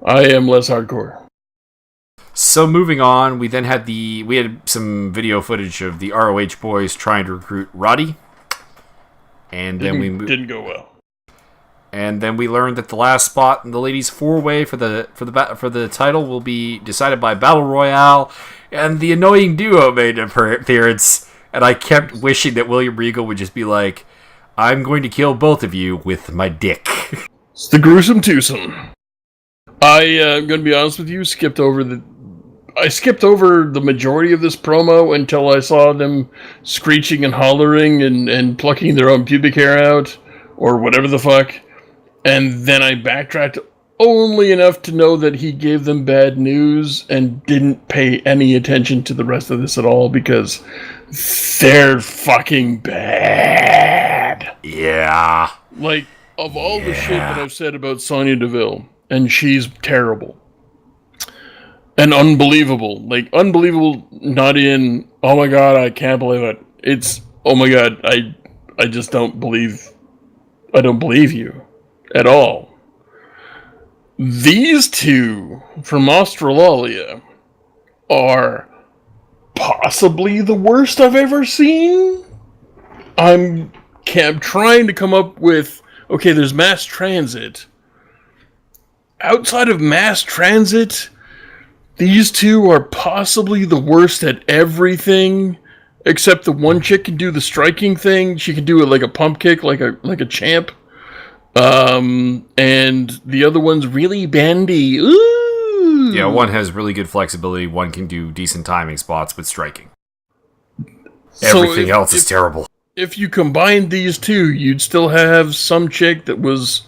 [SPEAKER 2] I am less hardcore.
[SPEAKER 1] So moving on, we had some video footage of the ROH boys trying to recruit Roddy, and then
[SPEAKER 2] didn't go well.
[SPEAKER 1] And then we learned that the last spot in the ladies' four-way for the title will be decided by Battle Royale, and the annoying duo made an appearance. And I kept wishing that William Regal would just be like, "I'm going to kill both of you with my dick."
[SPEAKER 2] It's the gruesome twosome. I'm going to be honest with you. I skipped over the majority of this promo until I saw them screeching and hollering and plucking their own pubic hair out, or whatever the fuck. And then I backtracked only enough to know that he gave them bad news and didn't pay any attention to the rest of this at all, because they're fucking bad.
[SPEAKER 1] Yeah.
[SPEAKER 2] Like, of all the shit that I've said about Sonya Deville, and she's terrible. And unbelievable. Like, unbelievable not in, oh my god, I can't believe it. It's, oh my god, I just don't believe you. At all. These two from Australalia are possibly the worst I've ever seen. I'm trying to come up with, okay, there's mass transit. Outside of mass transit, these two are possibly the worst at everything, except the one chick can do the striking thing. She can do it like a pump kick, like a champ. And the other one's really bendy. Ooh.
[SPEAKER 1] Yeah, one has really good flexibility. One can do decent timing spots with striking. Everything else is terrible.
[SPEAKER 2] If you combine these two, you'd still have some chick that was...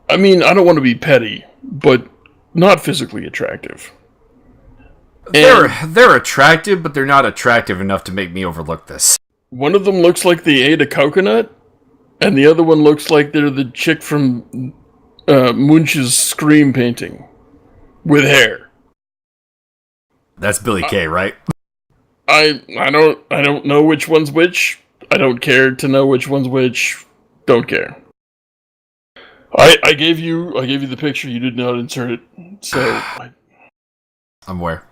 [SPEAKER 2] I mean, I don't want to be petty, but not physically attractive.
[SPEAKER 1] They're attractive, but they're not attractive enough to make me overlook this.
[SPEAKER 2] One of them looks like they ate a coconut, and the other one looks like they're the chick from Munch's Scream painting. With hair.
[SPEAKER 1] That's Billy Kay, right?
[SPEAKER 2] I don't know which one's which. I don't care to know which one's which. Don't care. I gave you the picture. You did not insert it. So
[SPEAKER 1] I'm aware.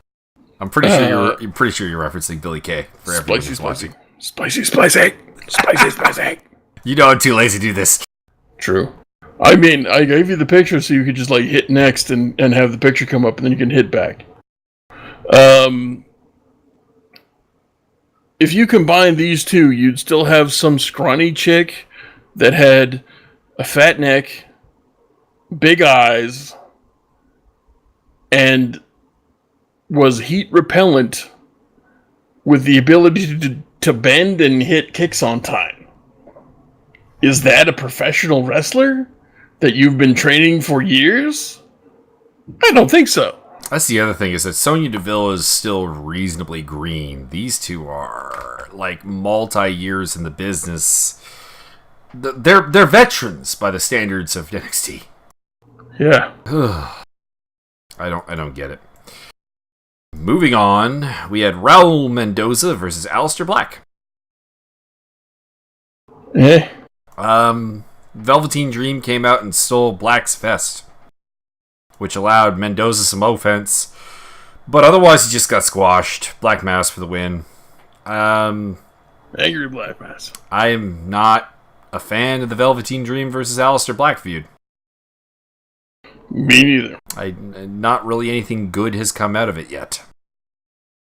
[SPEAKER 1] I'm pretty sure you're referencing Billy Kay for everyone who's watching.
[SPEAKER 2] Spicy.
[SPEAKER 1] You know I'm too lazy to do this.
[SPEAKER 2] True. I mean, I gave you the picture so you could just like hit next and have the picture come up, and then you can hit back. If you combine these two, you'd still have some scrawny chick that had a fat neck, big eyes, and was heat repellent with the ability to bend and hit kicks on time. Is that a professional wrestler that you've been training for years? I don't think so.
[SPEAKER 1] That's the other thing, is that Sonya Deville is still reasonably green. These two are like multi-years in the business. They're veterans by the standards of NXT.
[SPEAKER 2] Yeah.
[SPEAKER 1] I don't get it. Moving on, we had Raul Mendoza versus Aleister Black. Velveteen Dream came out and stole Black's vest, which allowed Mendoza some offense, but otherwise he just got squashed. Black Mass for the win.
[SPEAKER 2] Angry Black Mass.
[SPEAKER 1] I am not a fan of the Velveteen Dream versus Aleister Black feud.
[SPEAKER 2] Me neither.
[SPEAKER 1] Not really anything good has come out of it yet.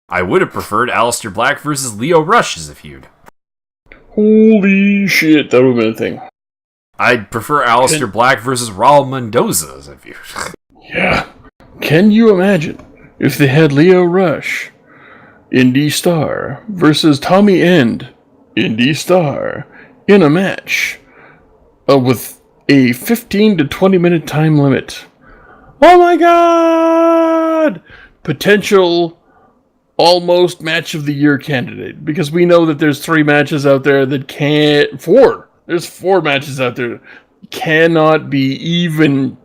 [SPEAKER 1] I would have preferred Aleister Black versus Lio Rush as a feud.
[SPEAKER 2] Holy shit, that would have been a thing.
[SPEAKER 1] I'd prefer Aleister Black versus Raul Mendoza as a feud.
[SPEAKER 2] Yeah. Can you imagine if they had Lio Rush, Indie Star, versus Tommy End, Indie Star, in a match with a 15 to 20 minute time limit? Oh my god! Potential almost match of the year candidate, because we know that there's 3 matches out there that can't... 4! There's 4 matches out there that cannot be even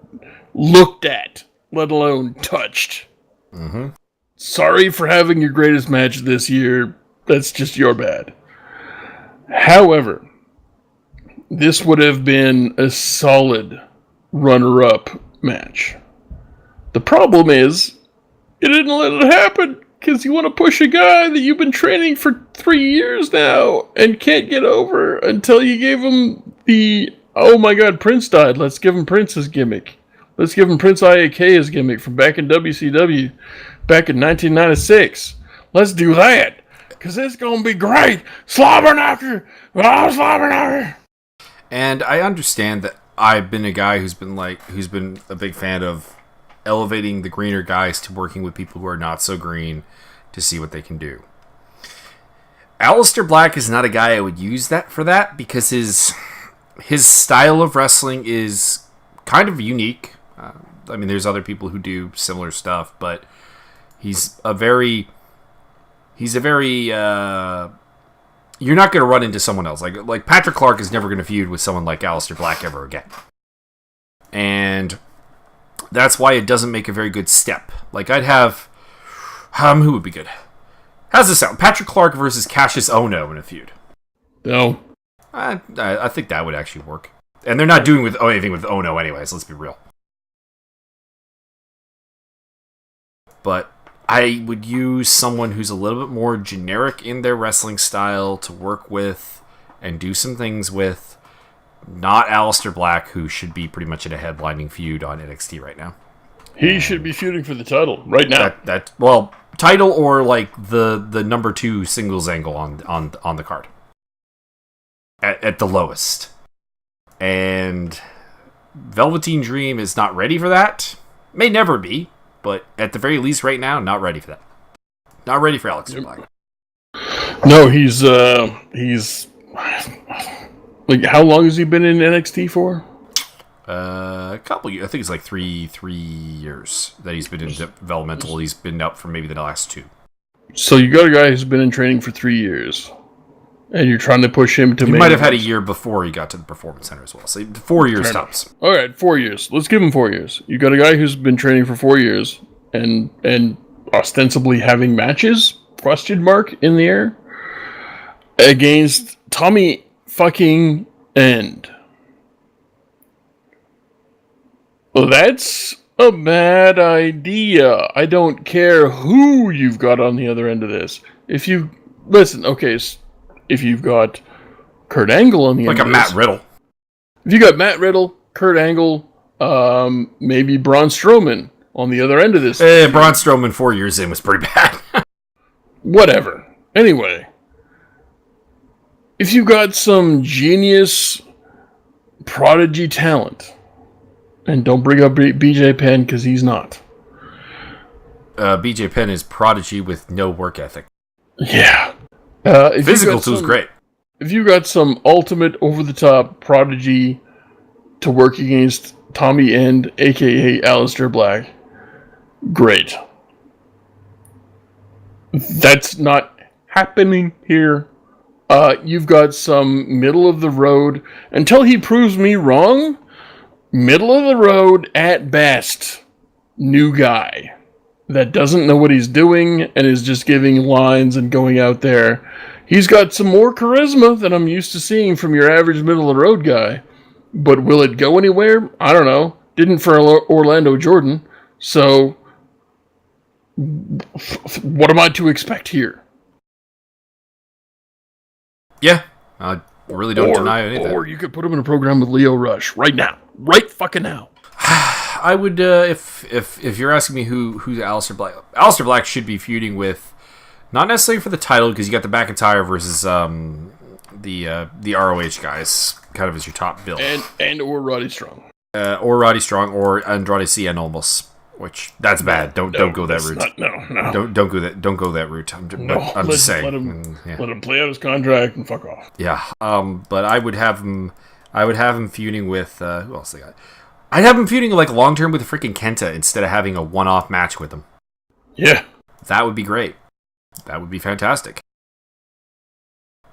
[SPEAKER 2] looked at, let alone touched.
[SPEAKER 1] Mm-hmm.
[SPEAKER 2] Sorry for having your greatest match this year. That's just your bad. However, this would have been a solid runner-up match. The problem is, you didn't let it happen, because you want to push a guy that you've been training for 3 years now, and can't get over until you gave him the, oh my god, Prince died, let's give him Prince's gimmick. Let's give him Prince IAK's gimmick from back in WCW, back in 1996. Let's do that, because it's going to be great. Slobberknocker! Oh, Slobberknocker!
[SPEAKER 1] And I understand that I've been a guy who's been a big fan of elevating the greener guys to working with people who are not so green to see what they can do. Aleister Black is not a guy I would use for that because his style of wrestling is kind of unique. I mean, there's other people who do similar stuff, but he's a very you're not going to run into someone else. Like Patrick Clark is never going to feud with someone like Aleister Black ever again. And that's why it doesn't make a very good step. Like, I'd have... who would be good? How's this sound? Patrick Clark versus Cassius Ohno in a feud.
[SPEAKER 2] No.
[SPEAKER 1] I think that would actually work. And they're not doing anything with Ohno anyways, let's be real. But I would use someone who's a little bit more generic in their wrestling style to work with and do some things with. Not Aleister Black, who should be pretty much in a headlining feud on NXT right now.
[SPEAKER 2] He should be feuding for the title right now.
[SPEAKER 1] Well, title or like the number 2 singles angle on the card. At the lowest. And Velveteen Dream is not ready for that. May never be, but at the very least right now, not ready for that. Not ready for Aleister Black.
[SPEAKER 2] No, he's like, how long has he been in NXT for?
[SPEAKER 1] A couple years. I think it's like three years that he's been in developmental. He's been out for maybe the last 2.
[SPEAKER 2] So you got a guy who's been in training for 3 years, and you're trying to push him to.
[SPEAKER 1] He might have had a year before he got to the Performance Center as well. So 4 years tops.
[SPEAKER 2] All right, 4 years. Let's give him 4 years. You got a guy who's been training for 4 years and ostensibly having matches? Question mark in the air against Tommy fucking End. Well, that's a bad idea. I don't care who you've got on the other end of this. If you listen, okay, if you've got Kurt Angle on the end of this,
[SPEAKER 1] like a Matt Riddle.
[SPEAKER 2] If you got Matt Riddle, Kurt Angle, maybe Braun Strowman on the other end of this.
[SPEAKER 1] Braun Strowman 4 years in was pretty bad.
[SPEAKER 2] Whatever. Anyway, if you got some genius prodigy talent, and don't bring up BJ Penn because he's not.
[SPEAKER 1] BJ Penn is prodigy with no work ethic.
[SPEAKER 2] Yeah.
[SPEAKER 1] Physical too is great.
[SPEAKER 2] If you got some ultimate over-the-top prodigy to work against Tommy End, a.k.a. Aleister Black, great. That's not happening here. You've got some middle-of-the-road, until he proves me wrong, middle-of-the-road at best, new guy that doesn't know what he's doing and is just giving lines and going out there. He's got some more charisma than I'm used to seeing from your average middle-of-the-road guy. But will it go anywhere? I don't know. Didn't for Orlando Jordan. So, what am I to expect here?
[SPEAKER 1] Yeah, I really don't deny any of that.
[SPEAKER 2] Or you could put him in a program with Leo Rush right now. Right fucking now.
[SPEAKER 1] I would, if you're asking me who's Aleister Black. Aleister Black should be feuding with, not necessarily for the title, because you got the McIntyre versus the ROH guys, kind of as your top bill.
[SPEAKER 2] And or Roddy Strong.
[SPEAKER 1] Or Roddy Strong, or Andrade Cien almost. Which that's bad. Don't go that route.
[SPEAKER 2] No.
[SPEAKER 1] Don't go that route. I'm just saying.
[SPEAKER 2] Let him play out his contract and fuck off.
[SPEAKER 1] Yeah. But I would have him. Feuding with who else they got? I'd have him feuding like long term with freaking Kenta instead of having a one-off match with him.
[SPEAKER 2] Yeah.
[SPEAKER 1] That would be great. That would be fantastic.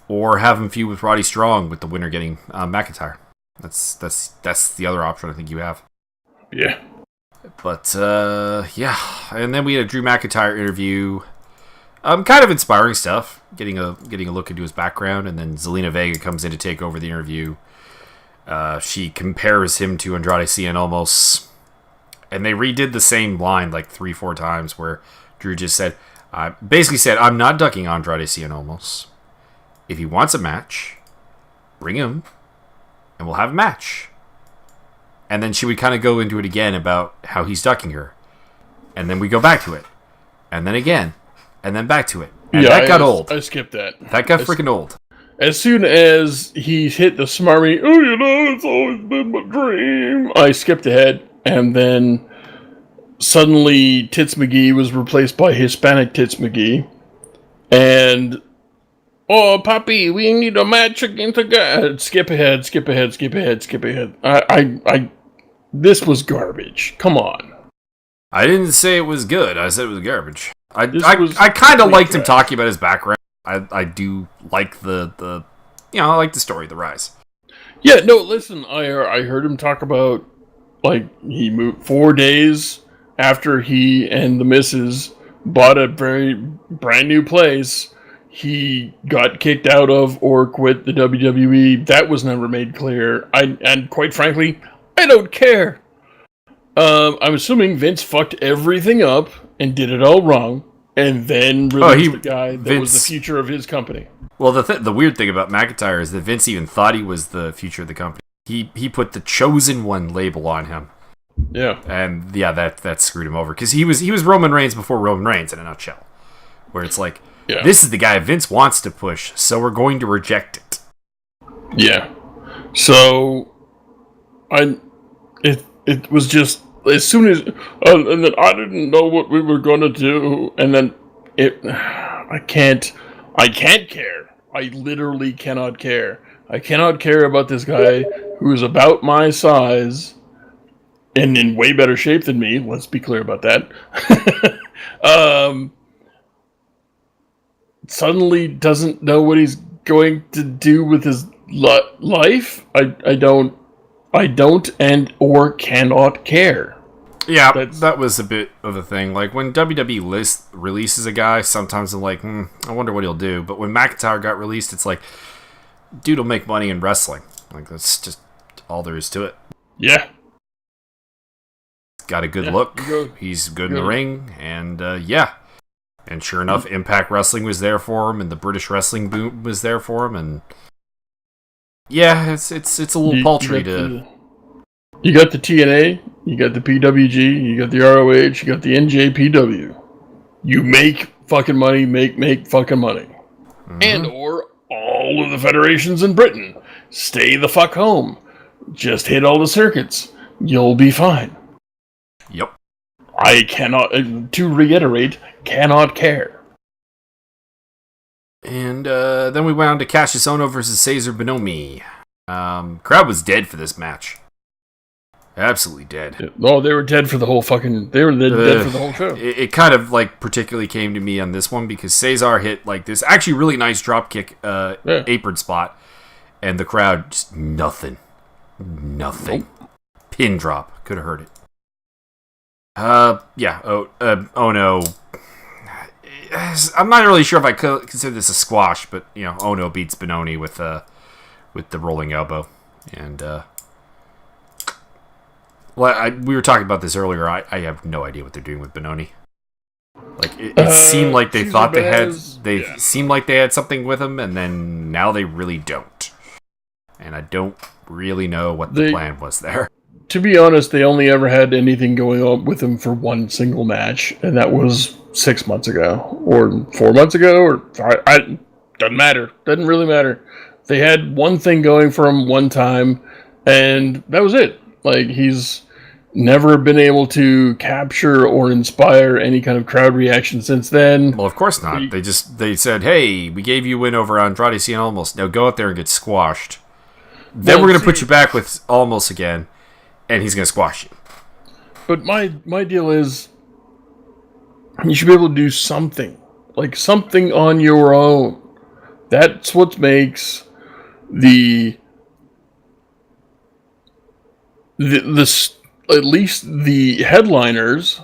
[SPEAKER 1] Or have him feud with Roddy Strong with the winner getting McIntyre. That's the other option I think you have.
[SPEAKER 2] Yeah.
[SPEAKER 1] But, yeah. And then we had a Drew McIntyre interview. Kind of inspiring stuff. Getting a look into his background. And then Zelina Vega comes in to take over the interview. She compares him to Andrade Cien almost. And they redid the same line like 3-4 times where Drew just said, I'm not ducking Andrade Cien almost. If he wants a match, bring him. And we'll have a match. And then she would kind of go into it again about how he's ducking her. And then we go back to it. And then again. And then back to it. And that got old.
[SPEAKER 2] I skipped that.
[SPEAKER 1] That got freaking old.
[SPEAKER 2] As soon as he hit the smarmy, it's always been my dream, I skipped ahead. And then suddenly Tits McGee was replaced by Hispanic Tits McGee. And, oh, Papi, we need a match against a guy. Skip ahead. This was garbage. Come on.
[SPEAKER 1] I didn't say it was good. I said it was garbage. I kind of liked him talking about his background. I do like I like the story, the rise.
[SPEAKER 2] Yeah, no, listen, I heard him talk about, like, he moved 4 days after he and the missus bought a very brand new place. He got kicked out of or quit the WWE. That was never made clear. And quite frankly, I don't care. I'm assuming Vince fucked everything up and did it all wrong, and then released the guy that was the future of his company.
[SPEAKER 1] Well, the weird thing about McIntyre is that Vince even thought he was the future of the company. He put the chosen one label on him.
[SPEAKER 2] Yeah.
[SPEAKER 1] And yeah, that screwed him over because he was Roman Reigns before Roman Reigns in a nutshell. Where it's like, this is the guy Vince wants to push, so we're going to reject it. Yeah.
[SPEAKER 2] So it was just as soon as and then I didn't know what we were gonna do, and then I can't care. I literally cannot care. I cannot care about this guy who is about my size and in way better shape than me. Let's be clear about that. Suddenly doesn't know what he's going to do with his life. I don't and or cannot care.
[SPEAKER 1] Yeah, that was a bit of a thing. Like, when WWE releases a guy, sometimes I'm like, I wonder what he'll do. But when McIntyre got released, it's like, dude will make money in wrestling. Like, that's just all there is to it.
[SPEAKER 2] Yeah.
[SPEAKER 1] Got a good look. He's good in the ring. And, yeah. And sure enough, Impact Wrestling was there for him, and the British Wrestling boom was there for him, and yeah, it's a little paltry to...
[SPEAKER 2] You got the TNA, you got the PWG, you got the ROH, you got the NJPW. You make fucking money, make fucking money. Mm-hmm. And or all of the federations in Britain. Stay the fuck home. Just hit all the circuits. You'll be fine.
[SPEAKER 1] Yep.
[SPEAKER 2] I cannot, to reiterate, cannot care.
[SPEAKER 1] And then we went on to Cassius Ohno versus Cesar Bonomi. Crowd was dead for this match. Absolutely dead.
[SPEAKER 2] Oh, they were dead for the whole fucking... They were dead for the whole show.
[SPEAKER 1] It kind of, like, particularly came to me on this one because Cesar hit, like, this actually really nice dropkick apron spot. And the crowd, just nothing. Nothing. Nope. Pin drop. Could have heard it. Yeah. Oh no. I'm not really sure if I could consider this a squash, but you know, Ono beats Benoni with the rolling elbow, and we were talking about this earlier. I have no idea what they're doing with Benoni. Like it seemed like they thought
[SPEAKER 2] Baz,
[SPEAKER 1] seemed like they had something with him, and then now they really don't. And I don't really know what the plan was there.
[SPEAKER 2] To be honest, they only ever had anything going on with him for one single match, and that was 6 months ago, or 4 months ago, or doesn't matter. Doesn't really matter. They had one thing going for him one time, and that was it. Like, he's never been able to capture or inspire any kind of crowd reaction since then.
[SPEAKER 1] Well, of course not. They said, "Hey, we gave you a win over Andrade Cien Almost. Now go out there and get squashed. Then we're going to put you back with Almost again, and he's going to squash you."
[SPEAKER 2] But my deal is, you should be able to do something. Like, something on your own. That's what makes at least the headliners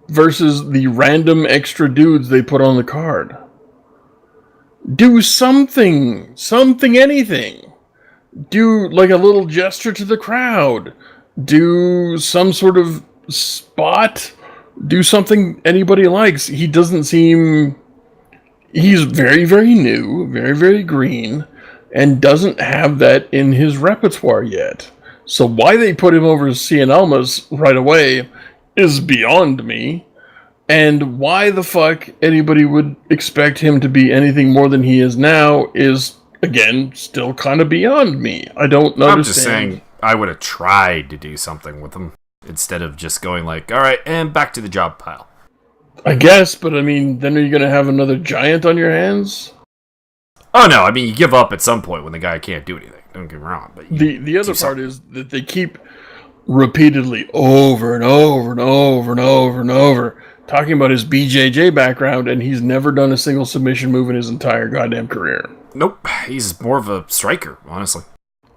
[SPEAKER 2] versus the random extra dudes they put on the card. Do something, anything. Do like a little gesture to the crowd. Do some sort of spot. Do something anybody likes. He doesn't seem... He's very, very new, very, very green, and doesn't have that in his repertoire yet. So why they put him over Cien Almas right away is beyond me. And why the fuck anybody would expect him to be anything more than he is now is, again, still kind of beyond me. I don't understand.
[SPEAKER 1] I'm just saying, I would have tried to do something with him instead of just going like, all right, and back to the job pile.
[SPEAKER 2] I guess, but I mean, then are you going to have another giant on your hands?
[SPEAKER 1] Oh, no, I mean, you give up at some point when the guy can't do anything. Don't get me wrong. But
[SPEAKER 2] the other part is that they keep repeatedly over and over and over and over and over talking about his BJJ background, and he's never done a single submission move in his entire goddamn career.
[SPEAKER 1] Nope, he's more of a striker, honestly.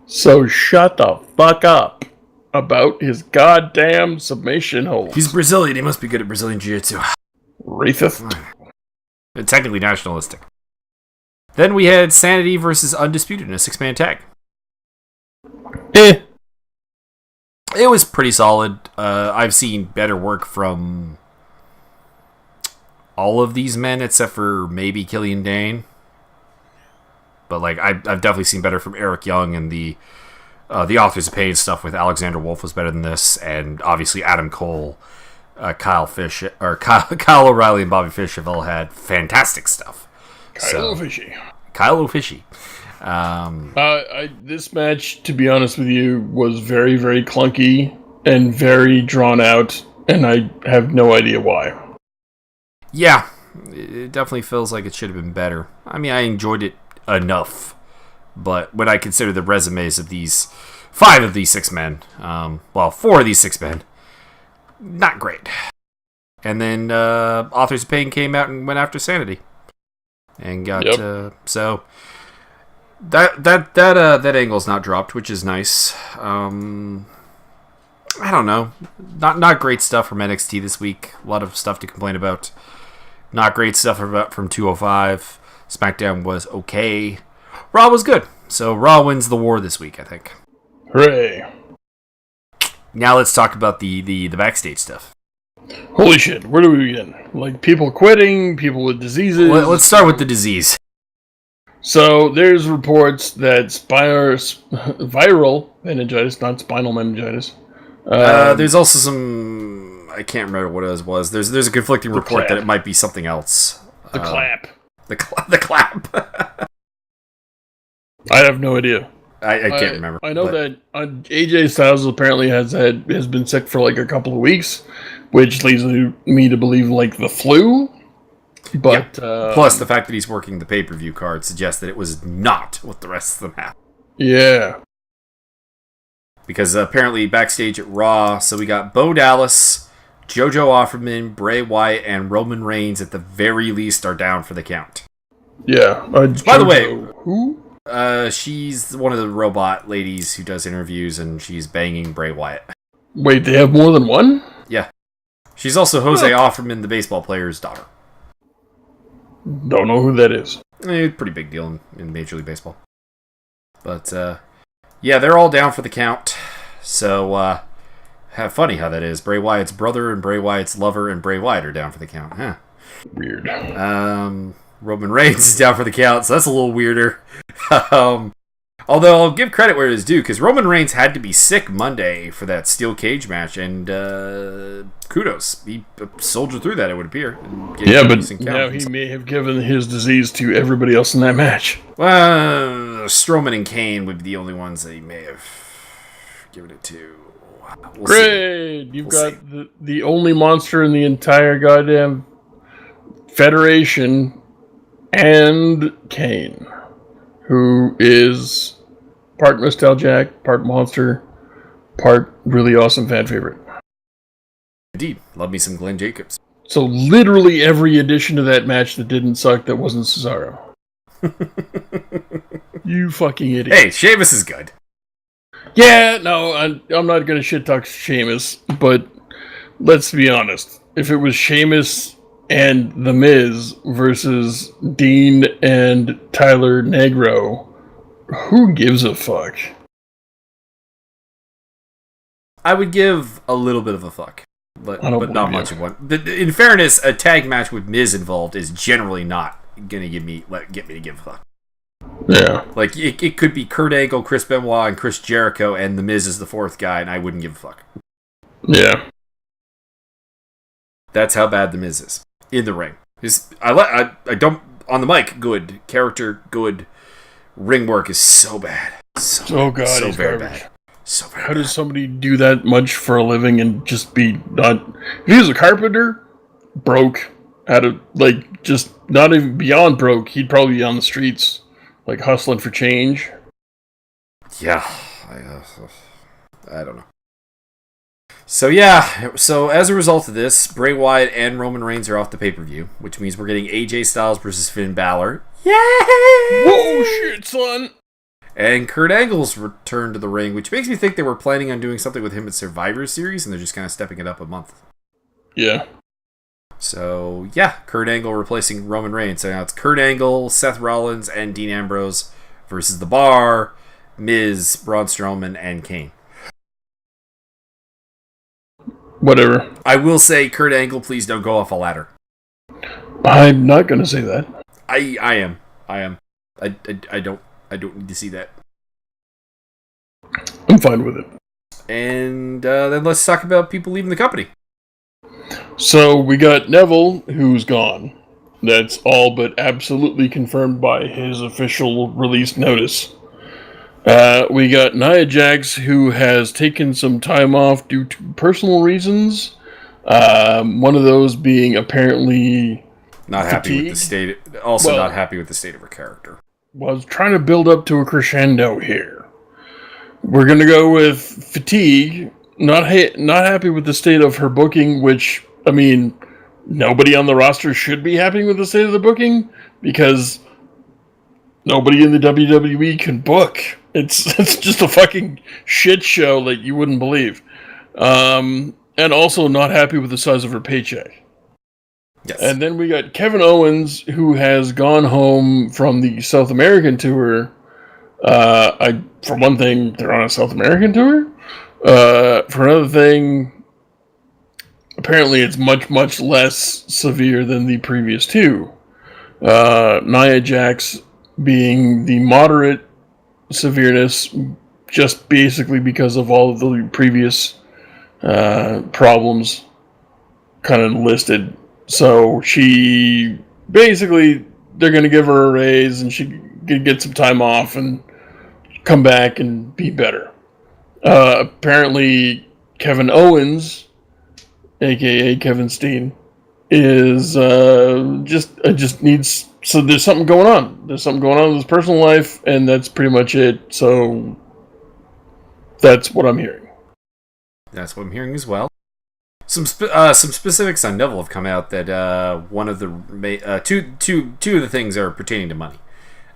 [SPEAKER 2] So shut the fuck up about his goddamn submission holds.
[SPEAKER 1] He's Brazilian. He must be good at Brazilian Jiu-Jitsu.
[SPEAKER 2] Racist.
[SPEAKER 1] Technically nationalistic. Then we had Sanity versus Undisputed in a 6-man tag. It was pretty solid. I've seen better work from all of these men, except for maybe Killian Dane. But like, I've definitely seen better from Eric Young, and the Authors of Pain stuff with Alexander Wolf was better than this, and obviously Adam Cole, Kyle O'Reilly, and Bobby Fish have all had fantastic stuff. Kyle O'Fishy.
[SPEAKER 2] This match, to be honest with you, was very, very clunky and very drawn out, and I have no idea why.
[SPEAKER 1] Yeah, it definitely feels like it should have been better. I mean, I enjoyed it enough, but when I consider the resumes of these 5 of these 6 men, 4 of these 6 men, not great. And then Authors of Pain came out and went after Sanity, and got so that angle's not dropped, which is nice. I don't know, not great stuff from NXT this week. A lot of stuff to complain about. Not great stuff from 205. SmackDown was okay. Raw was good. So Raw wins the war this week, I think.
[SPEAKER 2] Hooray.
[SPEAKER 1] Now let's talk about the backstage stuff.
[SPEAKER 2] Holy shit, where do we begin? Like, people quitting, people with diseases.
[SPEAKER 1] Let's start with the disease.
[SPEAKER 2] So there's reports that viral meningitis, not spinal meningitis.
[SPEAKER 1] There's also some... I can't remember what it was. There's a conflicting report that it might be something else.
[SPEAKER 2] The clap.
[SPEAKER 1] The clap.
[SPEAKER 2] I have no idea.
[SPEAKER 1] I can't remember.
[SPEAKER 2] I know that AJ Styles apparently has been sick for like a couple of weeks, which leads me to believe like the flu. But
[SPEAKER 1] plus the fact that he's working the pay-per-view card suggests that it was not what the rest of them have.
[SPEAKER 2] Yeah.
[SPEAKER 1] Because apparently backstage at Raw, so we got Bo Dallas, JoJo Offerman, Bray Wyatt, and Roman Reigns at the very least are down for the count.
[SPEAKER 2] Yeah.
[SPEAKER 1] By the way,
[SPEAKER 2] who?
[SPEAKER 1] She's one of the robot ladies who does interviews, and she's banging Bray Wyatt.
[SPEAKER 2] Wait, they have more than one?
[SPEAKER 1] Yeah. She's also Jose Offerman, the baseball player's daughter.
[SPEAKER 2] Don't know who that is.
[SPEAKER 1] Pretty big deal in Major League Baseball. But, yeah, they're all down for the count. So, funny how that is. Bray Wyatt's brother and Bray Wyatt's lover and Bray Wyatt are down for the count. Huh.
[SPEAKER 2] Weird.
[SPEAKER 1] Roman Reigns is down for the count, so that's a little weirder. Although I'll give credit where it is due, because Roman Reigns had to be sick Monday for that steel cage match, and kudos. He soldiered through that, it would appear.
[SPEAKER 2] Yeah, but now he may have given his disease to everybody else in that match.
[SPEAKER 1] Well, Strowman and Kane would be the only ones that he may have given it to. We'll
[SPEAKER 2] Great!
[SPEAKER 1] See.
[SPEAKER 2] You've got the only monster in the entire goddamn Federation, and Kane, who is part nostalgic, part monster, part really awesome fan favorite.
[SPEAKER 1] Indeed. Love me some Glenn Jacobs.
[SPEAKER 2] So literally every addition to that match that didn't suck that wasn't Cesaro. You fucking idiot.
[SPEAKER 1] Hey, Sheamus is good.
[SPEAKER 2] Yeah, no, I'm not going to shit talk Sheamus, but let's be honest. If it was Sheamus and The Miz versus Dean and Tyler Negro, who gives a fuck?
[SPEAKER 1] I would give a little bit of a fuck, but not much of one. In fairness, a tag match with Miz involved is generally not gonna get me to give a fuck.
[SPEAKER 2] Yeah,
[SPEAKER 1] like it could be Kurt Angle, Chris Benoit, and Chris Jericho, and The Miz is the fourth guy, and I wouldn't give a fuck.
[SPEAKER 2] Yeah,
[SPEAKER 1] that's how bad The Miz is in the ring. I don't on the mic. Good character, good ring work is so bad. So very bad. So very
[SPEAKER 2] How
[SPEAKER 1] bad.
[SPEAKER 2] does somebody do that much for a living and just be not? If he was a carpenter, broke, just not even beyond broke, he'd probably be on the streets, like hustling for change.
[SPEAKER 1] Yeah, I don't know. So as a result of this, Bray Wyatt and Roman Reigns are off the pay-per-view, which means we're getting AJ Styles versus Finn Balor. Yay!
[SPEAKER 2] Whoa, shit, son!
[SPEAKER 1] And Kurt Angle's return to the ring, which makes me think they were planning on doing something with him at Survivor Series, and they're just kind of stepping it up a month.
[SPEAKER 2] Yeah.
[SPEAKER 1] So, yeah, Kurt Angle replacing Roman Reigns. So now it's Kurt Angle, Seth Rollins, and Dean Ambrose versus The Bar, Miz, Braun Strowman, and Kane.
[SPEAKER 2] Whatever.
[SPEAKER 1] I will say, Kurt Angle, please don't go off a ladder.
[SPEAKER 2] I'm not going to say that.
[SPEAKER 1] I am. I don't need to see that.
[SPEAKER 2] I'm fine with it.
[SPEAKER 1] And then let's talk about people leaving the company.
[SPEAKER 2] So we got Neville, who's gone. That's all but absolutely confirmed by his official release notice. We got Nia Jax, who has taken some time off due to personal reasons. One of those being apparently
[SPEAKER 1] not happy with the state. Also, not happy with the state of her character.
[SPEAKER 2] Well, I was trying to build up to a crescendo here. We're gonna go with fatigue. Not happy with the state of her booking, which, I mean, nobody on the roster should be happy with the state of the booking, because nobody in the WWE can book. It's just a fucking shit show that you wouldn't believe. And also not happy with the size of her paycheck.
[SPEAKER 1] Yes.
[SPEAKER 2] And then we got Kevin Owens, who has gone home from the South American tour. For one thing, they're on a South American tour. For another thing, apparently it's much, much less severe than the previous two. Nia Jax being the moderate severeness, just basically because of all of the previous problems kind of listed. So she basically, they're going to give her a raise and she can get some time off and come back and be better. Apparently, Kevin Owens, aka Kevin Steen, is just needs. So there's something going on. There's something going on in his personal life, and that's pretty much it. So that's what I'm hearing.
[SPEAKER 1] That's what I'm hearing as well. Some specifics on Neville have come out that one of the two of the things are pertaining to money.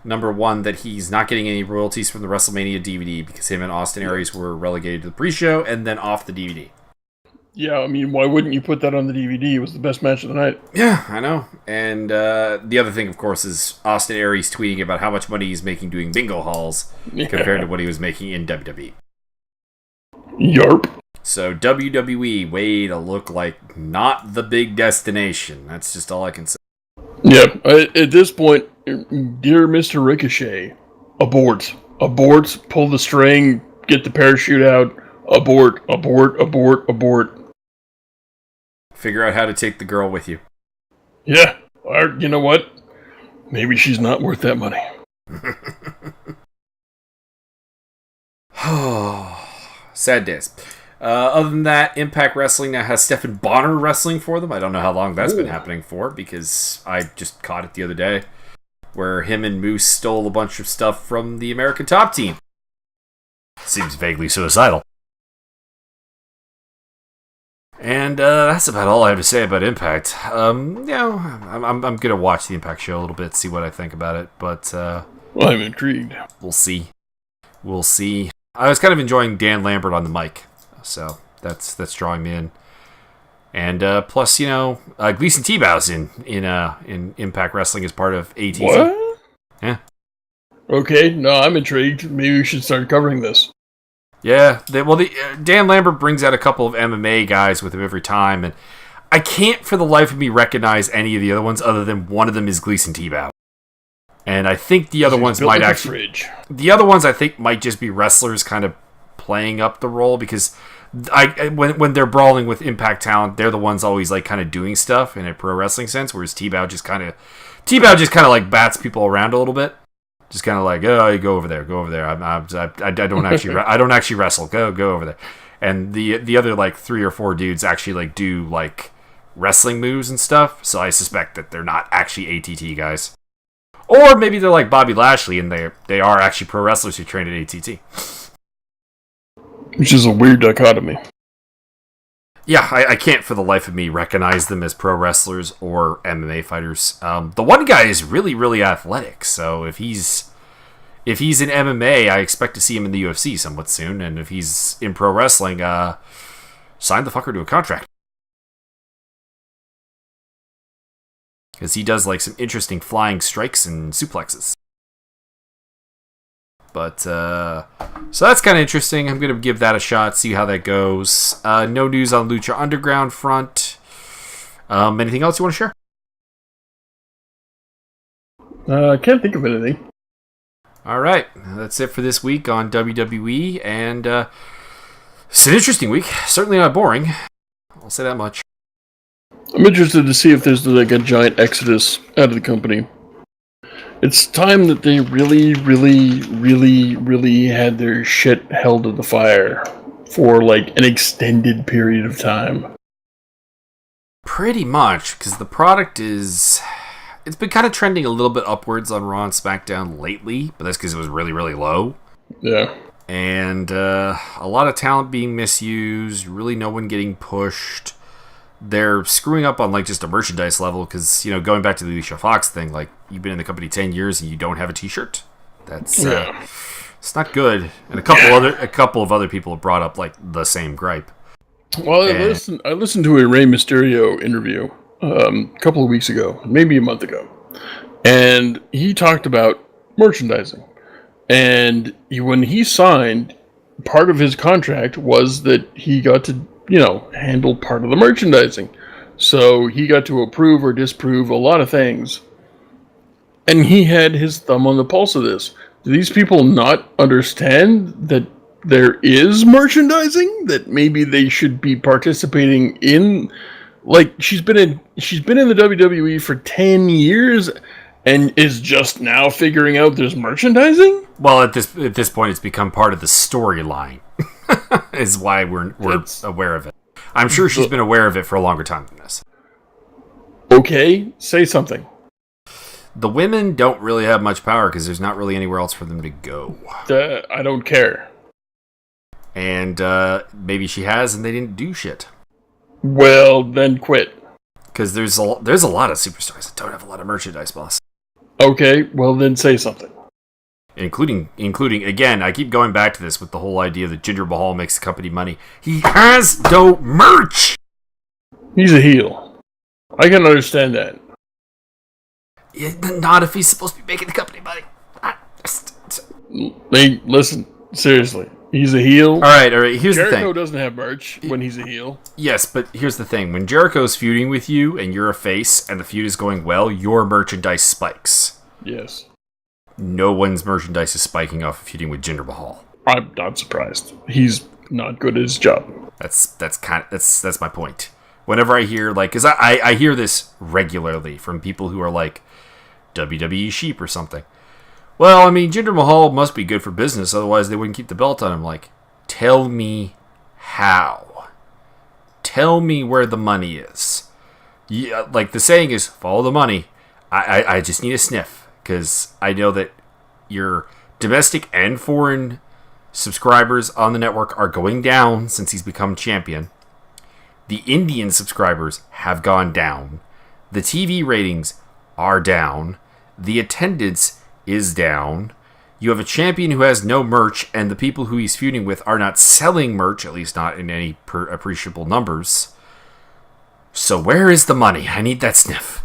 [SPEAKER 1] Number one, that he's not getting any royalties from the WrestleMania DVD because him and Austin Aries were relegated to the pre-show and then off the DVD.
[SPEAKER 2] Yeah, I mean, why wouldn't you put that on the DVD? It was the best match of the night.
[SPEAKER 1] Yeah, I know. And the other thing, of course, is Austin Aries tweeting about how much money he's making doing bingo halls compared to what he was making in WWE.
[SPEAKER 2] Yarp.
[SPEAKER 1] So WWE, way to look like not the big destination. That's just all I can say.
[SPEAKER 2] Yep. At this point, dear Mr. Ricochet, abort. Abort, pull the string, get the parachute out, abort, abort, abort, abort.
[SPEAKER 1] Figure out how to take the girl with you.
[SPEAKER 2] Yeah, or you know what? Maybe she's not worth that money.
[SPEAKER 1] Sad days. Other than that, Impact Wrestling now has Stephen Bonner wrestling for them. I don't know how long that's been happening for, because I just caught it the other day, where him and Moose stole a bunch of stuff from the American Top Team. Seems vaguely suicidal. And that's about all I have to say about Impact. I'm gonna watch the Impact show a little bit, see what I think about it, but
[SPEAKER 2] well, I'm intrigued.
[SPEAKER 1] We'll see. I was kind of enjoying Dan Lambert on the mic, so that's drawing me in. And plus, Gleason T-Bow's in Impact Wrestling as part of ATT.
[SPEAKER 2] What?
[SPEAKER 1] Yeah.
[SPEAKER 2] Okay, no, I'm intrigued. Maybe we should start covering this.
[SPEAKER 1] Yeah, Dan Lambert brings out a couple of MMA guys with him every time, and I can't for the life of me recognize any of the other ones other than one of them is Gleason T-Bow. And I think the other ones might actually... The other ones I think might just be wrestlers kind of playing up the role, because when they're brawling with Impact talent, they're the ones always like kind of doing stuff in a pro wrestling sense, whereas T-Bow just kind of like bats people around a little bit. Just kind of like, oh, you go over there. I don't actually wrestle. Go over there. And the other like 3 or 4 dudes actually like do like wrestling moves and stuff. So I suspect that they're not actually ATT guys, or maybe they're like Bobby Lashley and they are actually pro wrestlers who train at ATT.
[SPEAKER 2] Which is a weird dichotomy.
[SPEAKER 1] Yeah, I can't for the life of me recognize them as pro wrestlers or MMA fighters. The one guy is really, really athletic, so if he's in MMA, I expect to see him in the UFC somewhat soon, and if he's in pro wrestling, sign the fucker to a contract. Because he does like some interesting flying strikes and suplexes. But, so that's kind of interesting. I'm going to give that a shot, see how that goes. No news on Lucha Underground front. Anything else you want to share?
[SPEAKER 2] I can't think of anything.
[SPEAKER 1] All right. That's it for this week on WWE. And it's an interesting week. Certainly not boring. I'll say that much.
[SPEAKER 2] I'm interested to see if there's like a giant exodus out of the company. It's time that they really, really, really, really had their shit held to the fire for like an extended period of time.
[SPEAKER 1] Pretty much, because the product it's been kind of trending a little bit upwards on Raw and SmackDown lately, but that's because it was really, really low.
[SPEAKER 2] Yeah.
[SPEAKER 1] And a lot of talent being misused, really no one getting pushed. They're screwing up on like just a merchandise level, because going back to the Alicia Fox thing, like you've been in the company 10 years and you don't have a T-shirt. That's it's not good. And a couple of other people have brought up like the same gripe.
[SPEAKER 2] Well, I listened to a Rey Mysterio interview a couple of weeks ago, maybe a month ago, and he talked about merchandising. And when he signed, part of his contract was that he got to handle part of the merchandising. So he got to approve or disapprove a lot of things. And he had his thumb on the pulse of this. Do these people not understand that there is merchandising? That maybe they should be participating in? Like, she's been in the WWE for 10 years and is just now figuring out there's merchandising?
[SPEAKER 1] Well, at this point, it's become part of the storyline. Is why we're aware of it. I'm sure she's been aware of it for a longer time than this.
[SPEAKER 2] Okay, say something.
[SPEAKER 1] The women don't really have much power because there's not really anywhere else for them to go.
[SPEAKER 2] I don't care.
[SPEAKER 1] And maybe she has and they didn't do shit.
[SPEAKER 2] Well, then quit.
[SPEAKER 1] Because there's a lot of superstars that don't have a lot of merchandise, boss.
[SPEAKER 2] Okay, well then say something.
[SPEAKER 1] Including again, I keep going back to this with the whole idea that Jinder Mahal makes the company money. He has no merch!
[SPEAKER 2] He's a heel. I can understand that.
[SPEAKER 1] Yeah, not if he's supposed to be making the company money.
[SPEAKER 2] Hey, listen, seriously. He's a heel.
[SPEAKER 1] All right. Here's the
[SPEAKER 2] Jericho
[SPEAKER 1] thing.
[SPEAKER 2] doesn't have merch when he's a heel.
[SPEAKER 1] Yes, but here's the thing. When Jericho's feuding with you and you're a face and the feud is going well, your merchandise spikes.
[SPEAKER 2] Yes.
[SPEAKER 1] No one's merchandise is spiking off of feuding with Jinder Mahal.
[SPEAKER 2] I'm not surprised. He's not good at his job.
[SPEAKER 1] That's my point. Whenever I hear, like, because I hear this regularly from people who are like WWE sheep or something. Well, I mean, Jinder Mahal must be good for business, otherwise they wouldn't keep the belt on him. Like, tell me how. Tell me where the money is. Yeah, like the saying is, follow the money. I just need a sniff, because I know that your domestic and foreign subscribers on the network are going down since he's become champion. The Indian subscribers have gone down. The TV ratings are down. The attendance is down. You have a champion who has no merch, and the people who he's feuding with are not selling merch, at least not in any appreciable numbers. So where is the money? I need that sniff.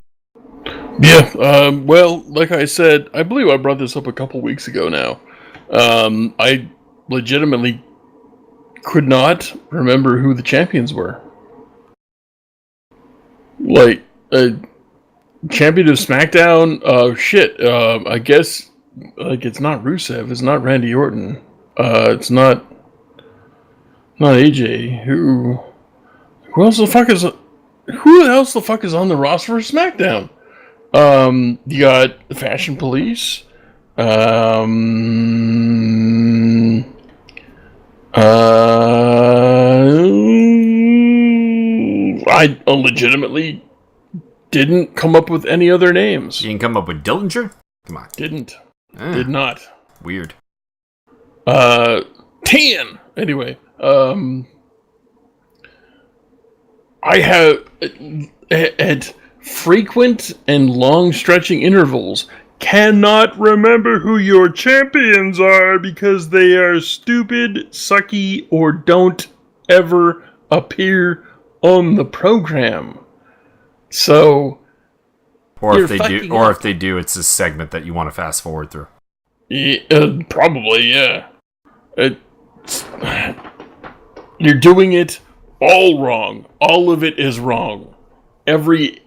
[SPEAKER 2] Yeah, well, like I said, I believe I brought this up a couple weeks ago now. I legitimately could not remember who the champions were. Like, champion of SmackDown, I guess, like, it's not Rusev, it's not Randy Orton, it's not AJ, who else the fuck is on the roster for SmackDown? You got the Fashion Police, I legitimately didn't come up with any other names.
[SPEAKER 1] You can come up with Dillinger? Come on.
[SPEAKER 2] Did not.
[SPEAKER 1] Weird.
[SPEAKER 2] 10! Anyway, I have, at frequent and long stretching intervals, cannot remember who your champions are because they are stupid, sucky, or don't ever appear on the program. So,
[SPEAKER 1] or if they do, it's a segment that you want to fast forward through.
[SPEAKER 2] Yeah, probably, yeah. You're doing it all wrong. All of it is wrong. Every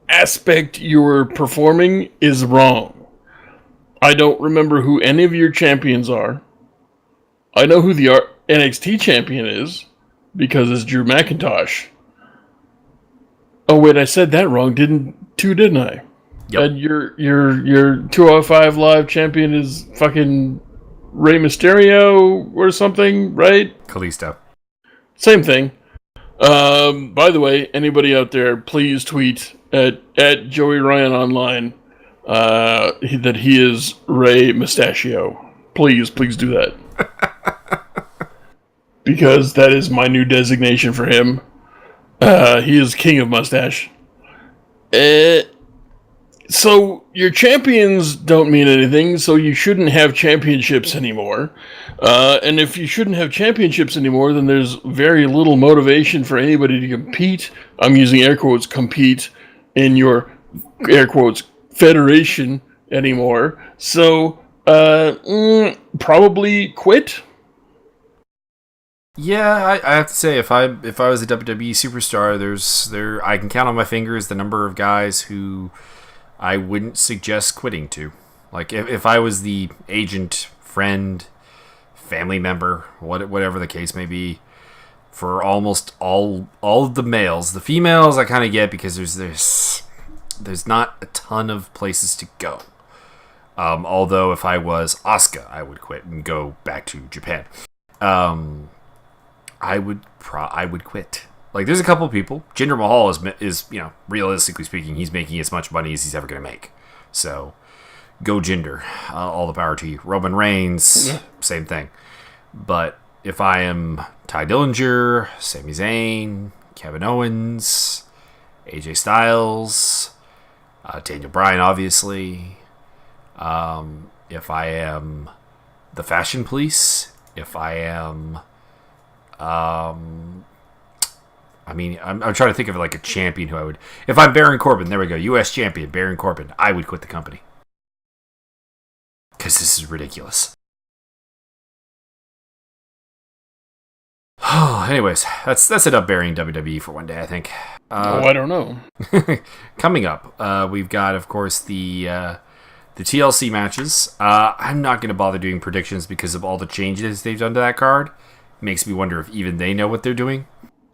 [SPEAKER 2] aspect you're performing is wrong. I don't remember who any of your champions are. I know who the NXT champion is because it's Drew McIntosh. Oh wait, I said that wrong, didn't I?
[SPEAKER 1] Yep.
[SPEAKER 2] And your 205 Live champion is fucking Rey Mysterio or something, right?
[SPEAKER 1] Kalisto.
[SPEAKER 2] Same thing. By the way, anybody out there, please tweet at Joey Ryan Online that he is Rey Mustachio. Please do that. Because that is my new designation for him. He is king of mustache. So your champions don't mean anything, so you shouldn't have championships anymore. And if you shouldn't have championships anymore, then there's very little motivation for anybody to compete. I'm using air quotes, compete in your air quotes federation anymore. So probably quit.
[SPEAKER 1] Yeah, I have to say, if I was a WWE superstar, I can count on my fingers the number of guys who I wouldn't suggest quitting to. Like, if I was the agent, friend, family member, whatever the case may be, for almost all of the males. The females I kind of get because there's not a ton of places to go. Although if I was Asuka, I would quit and go back to Japan. I would quit. Like, there's a couple of people. Jinder Mahal is realistically speaking, he's making as much money as he's ever going to make. So, go Jinder. All the power to you. Roman Reigns, same thing. But if I am Ty Dillinger, Sami Zayn, Kevin Owens, AJ Styles, Daniel Bryan, obviously. If I am the Fashion Police, if I am... I'm trying to think of like a champion who I would... If I'm Baron Corbin, there we go, U.S. champion, Baron Corbin, I would quit the company. Because this is ridiculous. Anyways, that's enough burying WWE for one day, I think.
[SPEAKER 2] I don't know.
[SPEAKER 1] Coming up, we've got, of course, the TLC matches. I'm not going to bother doing predictions because of all the changes they've done to that card. Makes me wonder if even they know what they're doing.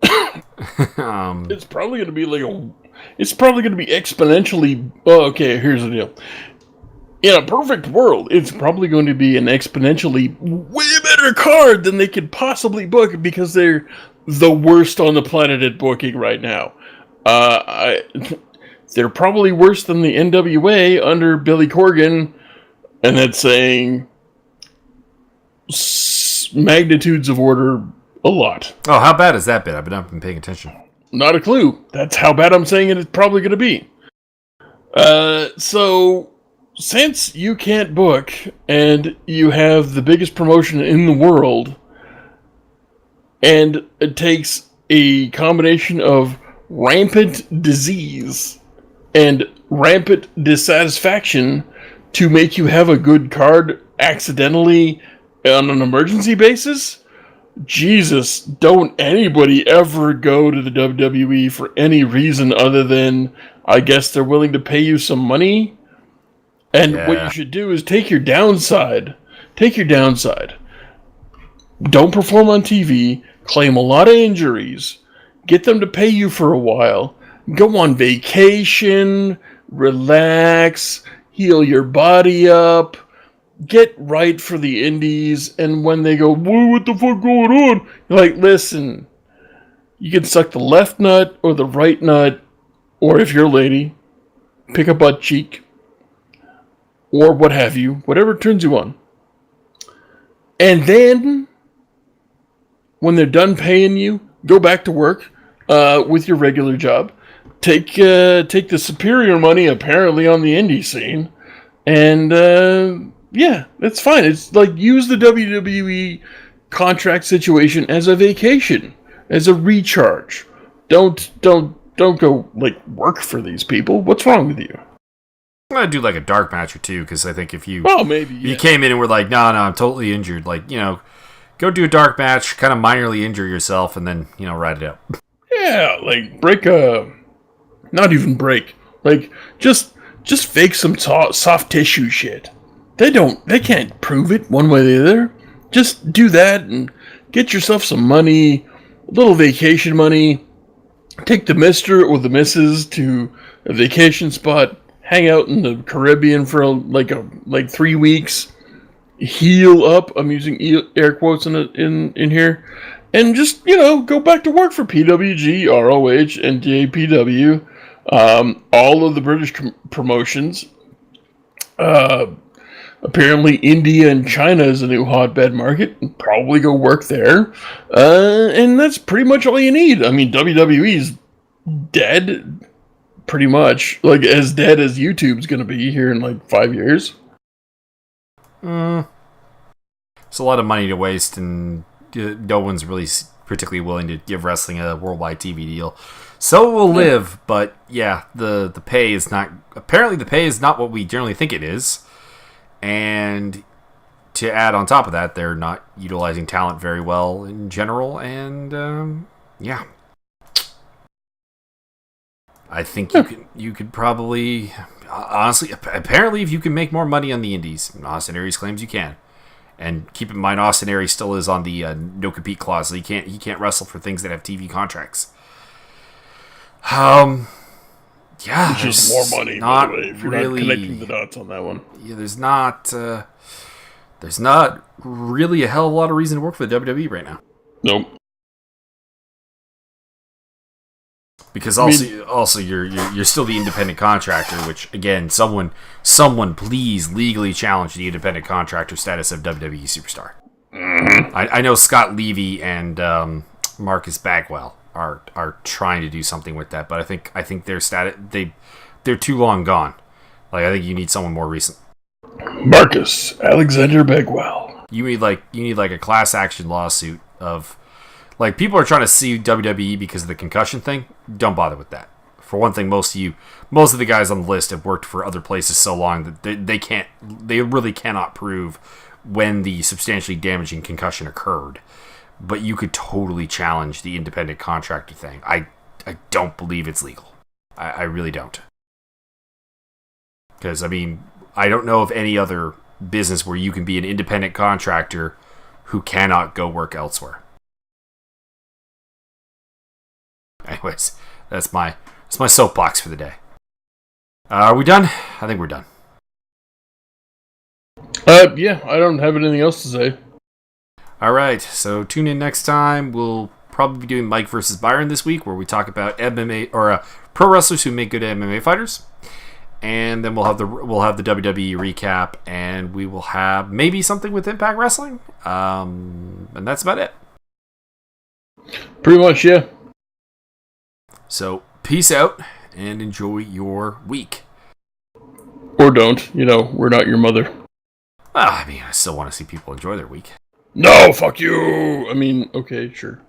[SPEAKER 2] It's probably going to be it's probably going to be exponentially. Oh, okay, here's the deal. In a perfect world, it's probably going to be an exponentially way better card than they could possibly book because they're the worst on the planet at booking right now. They're probably worse than the NWA under Billy Corgan, and that's saying magnitudes of order a lot.
[SPEAKER 1] Oh, how bad has that been? I've not been paying attention.
[SPEAKER 2] Not a clue. That's how bad I'm saying it's probably going to be. So, since you can't book and you have the biggest promotion in the world, and it takes a combination of rampant disease and rampant dissatisfaction to make you have a good card accidentally on an emergency basis, Jesus, don't anybody ever go to the WWE for any reason other than, I guess they're willing to pay you some money. And what you should do is take your downside. Take your downside. Don't perform on TV. Claim a lot of injuries. Get them to pay you for a while. Go on vacation. Relax. Heal your body up. Get right for the indies. And when they go, whoa, what the fuck going on? You're like, listen. You can suck the left nut or the right nut. Or if you're a lady, pick a butt cheek. Or what have you. Whatever turns you on. And then, when they're done paying you, go back to work with your regular job. Take the superior money, apparently, on the indie scene. And, yeah, that's fine. It's like, use the WWE contract situation as a vacation. As a recharge. Don't go, like, work for these people. What's wrong with you?
[SPEAKER 1] I'm going to do, like, a dark match or two, because I think if you...
[SPEAKER 2] Well, maybe, yeah.
[SPEAKER 1] You came in and were like, no, I'm totally injured. Like, go do a dark match, kind of minorly injure yourself, and then, ride it out.
[SPEAKER 2] Yeah, like, not even break. Like, just fake some soft tissue shit. They can't prove it one way or the other. Just do that and get yourself some money, a little vacation money. Take the Mr. or the Mrs. to a vacation spot. Hang out in the Caribbean for like 3 weeks. Heal up. I'm using air quotes in here, and just go back to work for PWG, ROH, and JPW. All of the British promotions. Apparently, India and China is a new hotbed market. Probably go work there, and that's pretty much all you need. I mean, WWE's dead. Pretty much. Like, as dead as YouTube's going to be here in, like, 5 years.
[SPEAKER 1] It's a lot of money to waste, and no one's really particularly willing to give wrestling a worldwide TV deal. So it will live, but, yeah, the pay is not... Apparently the pay is not what we generally think it is. And to add on top of that, they're not utilizing talent very well in general, and, yeah. I think you could probably, honestly, apparently if you can make more money on the indies, and Austin Aries claims you can. And keep in mind, Austin Aries still is on the no-compete clause, so he can't wrestle for things that have TV contracts. Yeah.
[SPEAKER 2] Which is more money, by the way, if you're not connecting the dots on that one.
[SPEAKER 1] Yeah, there's not really a hell of a lot of reason to work for the WWE right now.
[SPEAKER 2] Nope.
[SPEAKER 1] Because also you're still the independent contractor, which again, someone please legally challenge the independent contractor status of WWE Superstar.
[SPEAKER 2] Mm-hmm.
[SPEAKER 1] I know Scott Levy and Marcus Bagwell are trying to do something with that, but I think their status they're too long gone. Like, I think you need someone more recent.
[SPEAKER 2] Marcus Alexander Bagwell.
[SPEAKER 1] You need like a class action lawsuit of. Like, people are trying to sue WWE because of the concussion thing. Don't bother with that. For one thing, most of the guys on the list have worked for other places so long that they really cannot prove when the substantially damaging concussion occurred. but you could totally challenge the independent contractor thing. I don't believe it's legal. I really don't. Because, I mean, I don't know of any other business where you can be an independent contractor who cannot go work elsewhere. Anyways, that's my soapbox for the day. Are we done? I think we're done.
[SPEAKER 2] Yeah, I don't have anything else to say.
[SPEAKER 1] All right, so tune in next time. We'll probably be doing Mike versus Byron this week, where we talk about MMA or pro wrestlers who make good MMA fighters, and then we'll have the WWE recap, and we will have maybe something with Impact Wrestling, and that's about it.
[SPEAKER 2] Pretty much, yeah.
[SPEAKER 1] So peace out and enjoy your week.
[SPEAKER 2] Or don't. We're not your mother.
[SPEAKER 1] I mean, I still want to see people enjoy their week.
[SPEAKER 2] No, fuck you! I mean, okay, sure.